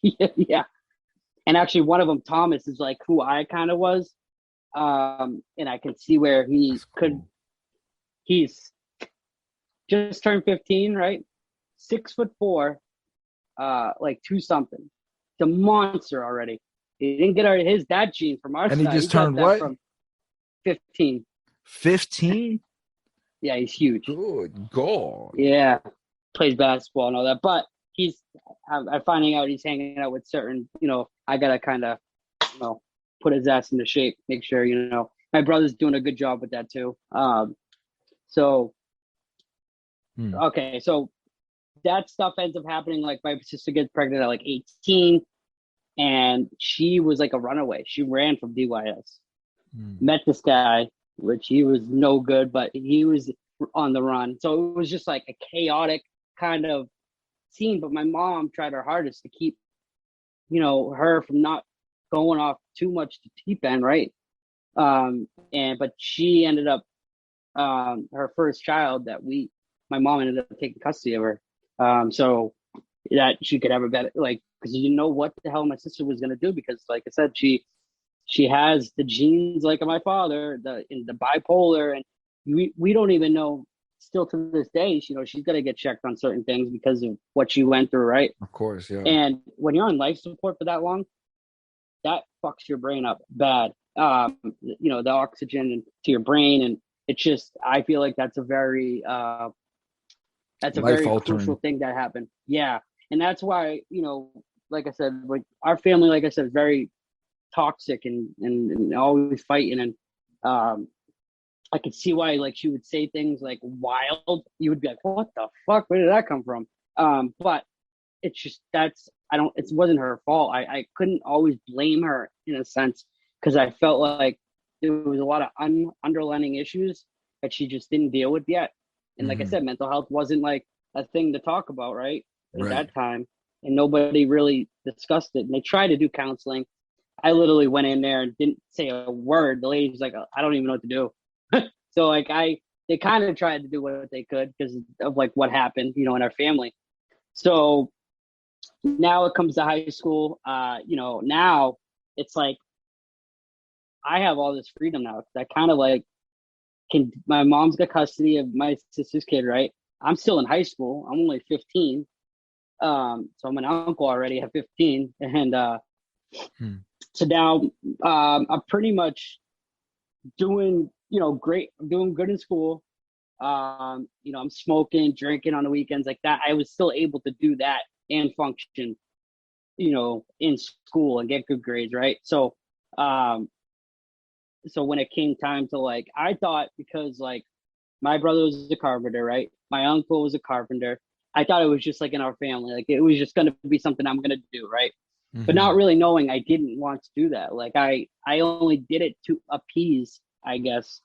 Yeah. And actually one of them, Thomas, is like who I kind of was. And I can see where he he's just turned 15, right? 6'4", like 2 something. It's a monster already. He didn't get his dad gene from our side. And he just turned what? From 15. 15? Yeah, he's huge. Good God. Yeah. Plays basketball and all that. But I'm finding out he's hanging out with certain, I got to kind of, put his ass into shape, make sure, my brother's doing a good job with that too. Okay. So that stuff ends up happening. Like my sister gets pregnant at like 18 and she was like a runaway. She ran from DYS, met this guy, which he was no good, but he was on the run. So it was just like a chaotic kind of scene. But my mom tried her hardest to keep, her from not going off too much to deep end, right? But she ended up her first child my mom ended up taking custody of her, so that she could have a better, like, because you know what the hell my sister was gonna do, because like I said, she has the genes like of my father, the bipolar, and we don't even know still to this day. She's got to get checked on certain things because of what she went through, right? Of course, yeah. And when you're on life support for that long, that fucks your brain up bad. The oxygen to your brain, and it's just, I feel like that's a very crucial thing that happened. Yeah, and that's why like I said, like our family, like I said, is very toxic and always fighting, and I could see why, like, she would say things like wild. You would be like, what the fuck? Where did that come from? But it's just, it wasn't her fault. I couldn't always blame her in a sense, because I felt like there was a lot of underlying issues that she just didn't deal with yet. And like I said, mental health wasn't like a thing to talk about, right? At that time. And nobody really discussed it. And they tried to do counseling. I literally went in there and didn't say a word. The lady's like, I don't even know what to do. So like they kind of tried to do what they could because of like what happened, you know, in our family. So now it comes to high school. You know, now it's like I have all this freedom now. I kind of like my mom's got custody of my sister's kid, right? I'm still in high school. I'm only 15. So I'm an uncle already at 15. And so now I'm pretty much doing, you know, great. I'm doing good in school. You know, I'm smoking, drinking on the weekends like that. I was still able to do that and function, you know, in school and get good grades, right? So so when it came time to like, I thought because like my brother was a carpenter, right? My uncle was a carpenter. I thought it was just like in our family, like it was just going to be something I'm going to do, right? But not really knowing I didn't want to do that. Like I only did it to appease, I guess,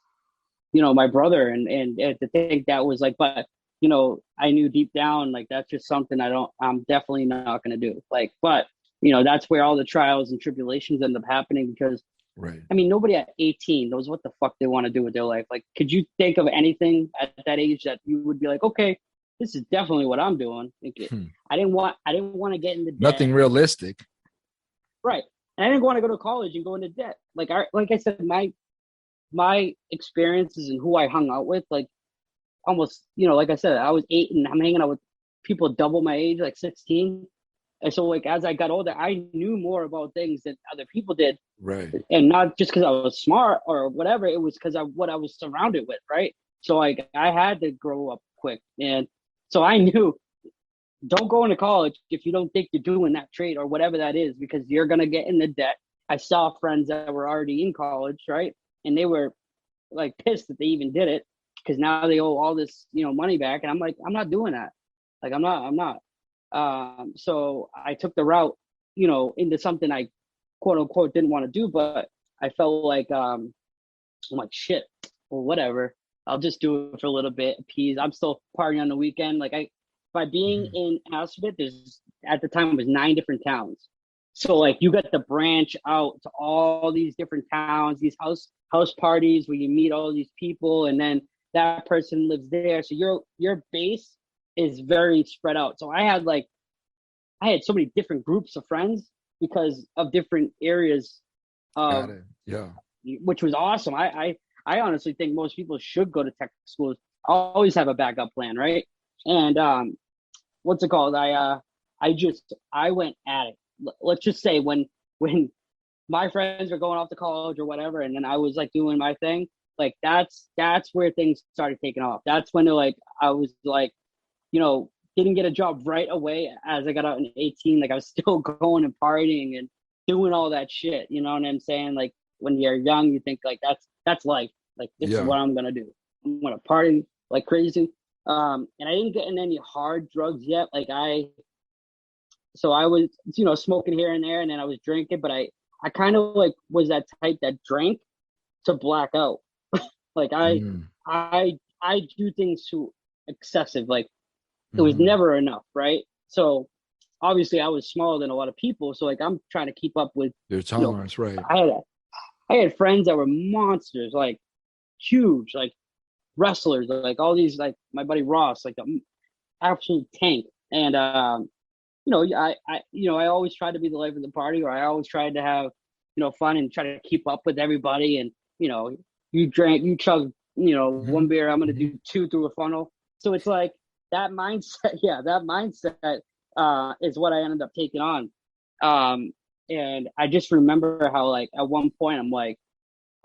you know, my brother and to think that was like, but you know, I knew deep down, like that's just something I'm definitely not going to do. Like, but you know, that's where all the trials and tribulations end up happening because I mean, nobody at 18 knows what the fuck they want to do with their life. Like, could you think of anything at that age that you would be like, okay, this is definitely what I'm doing? I didn't want to get into debt. Nothing realistic. Right. And I didn't want to go to college and go into debt. Like I said, my experiences and who I hung out with, like almost, you know, like I said, I was 8 and I'm hanging out with people double my age, like 16. And so like, as I got older, I knew more about things than other people did. Right. And not just because I was smart or whatever, it was because of what I was surrounded with. Right. So like I had to grow up quick. And so I knew, don't go into college if you don't think you're doing that trade or whatever that is, because you're going to get into debt. I saw friends that were already in college, right? And they were like pissed that they even did it because now they owe all this, you know, money back. And I'm like, I'm not doing that. Like, I'm not. So I took the route, you know, into something I quote unquote didn't want to do, but I felt like, I'm like, shit, well, whatever. I'll just do it for a little bit, appease. I'm still partying on the weekend. Like by being in Aspet, there's at the time it was 9 different towns. So like you got to branch out to all these different towns, these house parties where you meet all these people, and then that person lives there. So your base is very spread out. So I had so many different groups of friends because of different areas. Which was awesome. I honestly think most people should go to tech schools. Always have a backup plan, right? And what's it called? I went at it. Let's just say when my friends were going off to college or whatever, and then I was like doing my thing, like that's where things started taking off. That's when I was like, you know, didn't get a job right away as I got out in 18. Like I was still going and partying and doing all that shit. You know what I'm saying? Like when you're young, you think like that's life. Like this is what I'm gonna do. I'm gonna party like crazy. And I didn't get in any hard drugs yet. So I was, you know, smoking here and there, and then I was drinking, but I kind of like was that type that drank to black out. Like I do things too excessive. Like it was never enough, right? So obviously I was smaller than a lot of people, so like I'm trying to keep up with your tolerance, you know, right? I had friends that were monsters, like huge, like wrestlers, like all these, like my buddy Ross, like an absolute tank. And you know, I always tried to be the life of the party, or I always tried to have, you know, fun and try to keep up with everybody. And you know, you chug, you know, one beer, I'm gonna do 2 through a funnel. So it's like that mindset. Yeah, that mindset is what I ended up taking on. And I just remember how like at one point I'm like,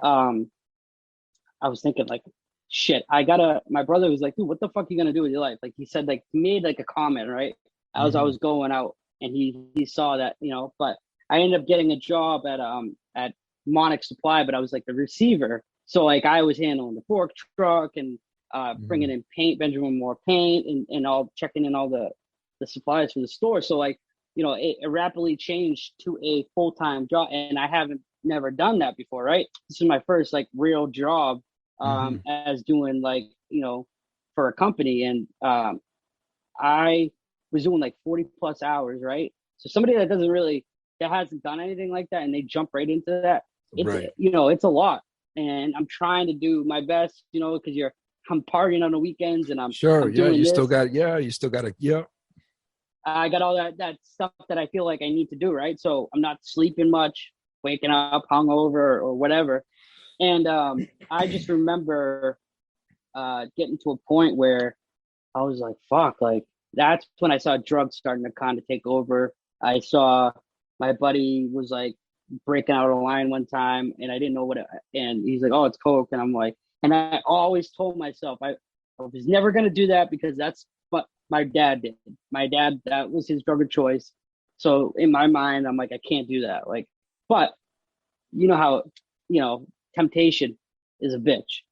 I was thinking like, shit, my brother was like, dude, what the fuck are you gonna do with your life? Like he said, like he made like a comment, right? As I was going out, and he saw that, you know, but I ended up getting a job at Monarch Supply, but I was like the receiver. So like I was handling the fork truck and bringing in paint, Benjamin Moore paint, and all checking in all the supplies for the store. So like, you know, it rapidly changed to a full-time job, and I haven't never done that before, right? This is my first like real job as doing like, you know, for a company. And I was doing like 40 plus hours, right? So somebody that hasn't done anything like that and they jump right into that, it's, you know, it's a lot. And I'm trying to do my best, you know, because I'm partying on the weekends and I'm doing you this. still got to I got all that stuff that I feel like I need to do, right? So I'm not sleeping much, waking up hungover or whatever. And I just remember getting to a point where I was like, fuck, like that's when I saw drugs starting to kind of take over. I saw my buddy was like breaking out of line one time and I didn't know and he's like, oh, it's coke. And I'm like, and I always told myself I was never going to do that because that's what my dad did. My dad, that was his drug of choice. So in my mind, I'm like, I can't do that. Like, but you know how, you know, temptation is a bitch,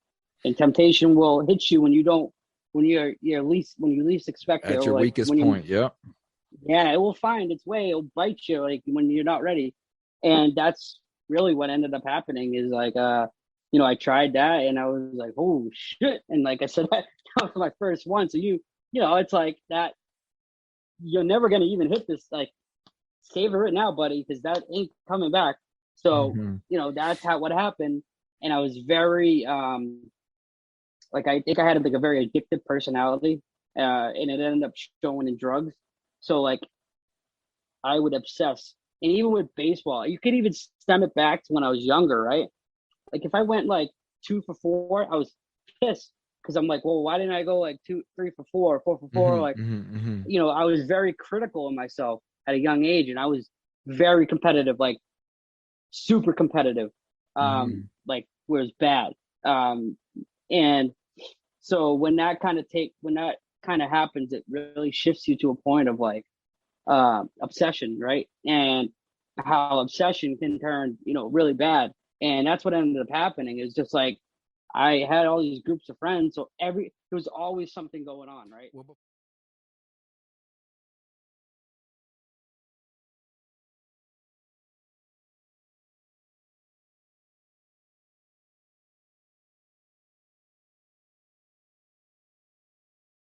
and temptation will hit you when you least expect it. At your like weakest point. Yeah, it will find its way. It'll bite you like when you're not ready. And that's really what ended up happening is like, you know, I tried that and I was like, oh shit. And like I said, that was my first one. So you know, it's like that, you're never going to even hit this, like savor it now, buddy, because that ain't coming back. So, you know, that's what happened. And I was very, like, I think I had like a very addictive personality, and it ended up showing in drugs. So like I would obsess. And even with baseball, you could even stem it back to when I was younger, right? Like if I went like 2 for 4, I was pissed because I'm like, well, why didn't I go like 2, 3 for 4, 4 for 4? Like, you know, I was very critical of myself at a young age, and I was very competitive, like super competitive, like where it's bad. And so when that kind of happens, it really shifts you to a point of like obsession, right? And how obsession can turn, you know, really bad. And that's what ended up happening is just like I had all these groups of friends, so there was always something going on, right?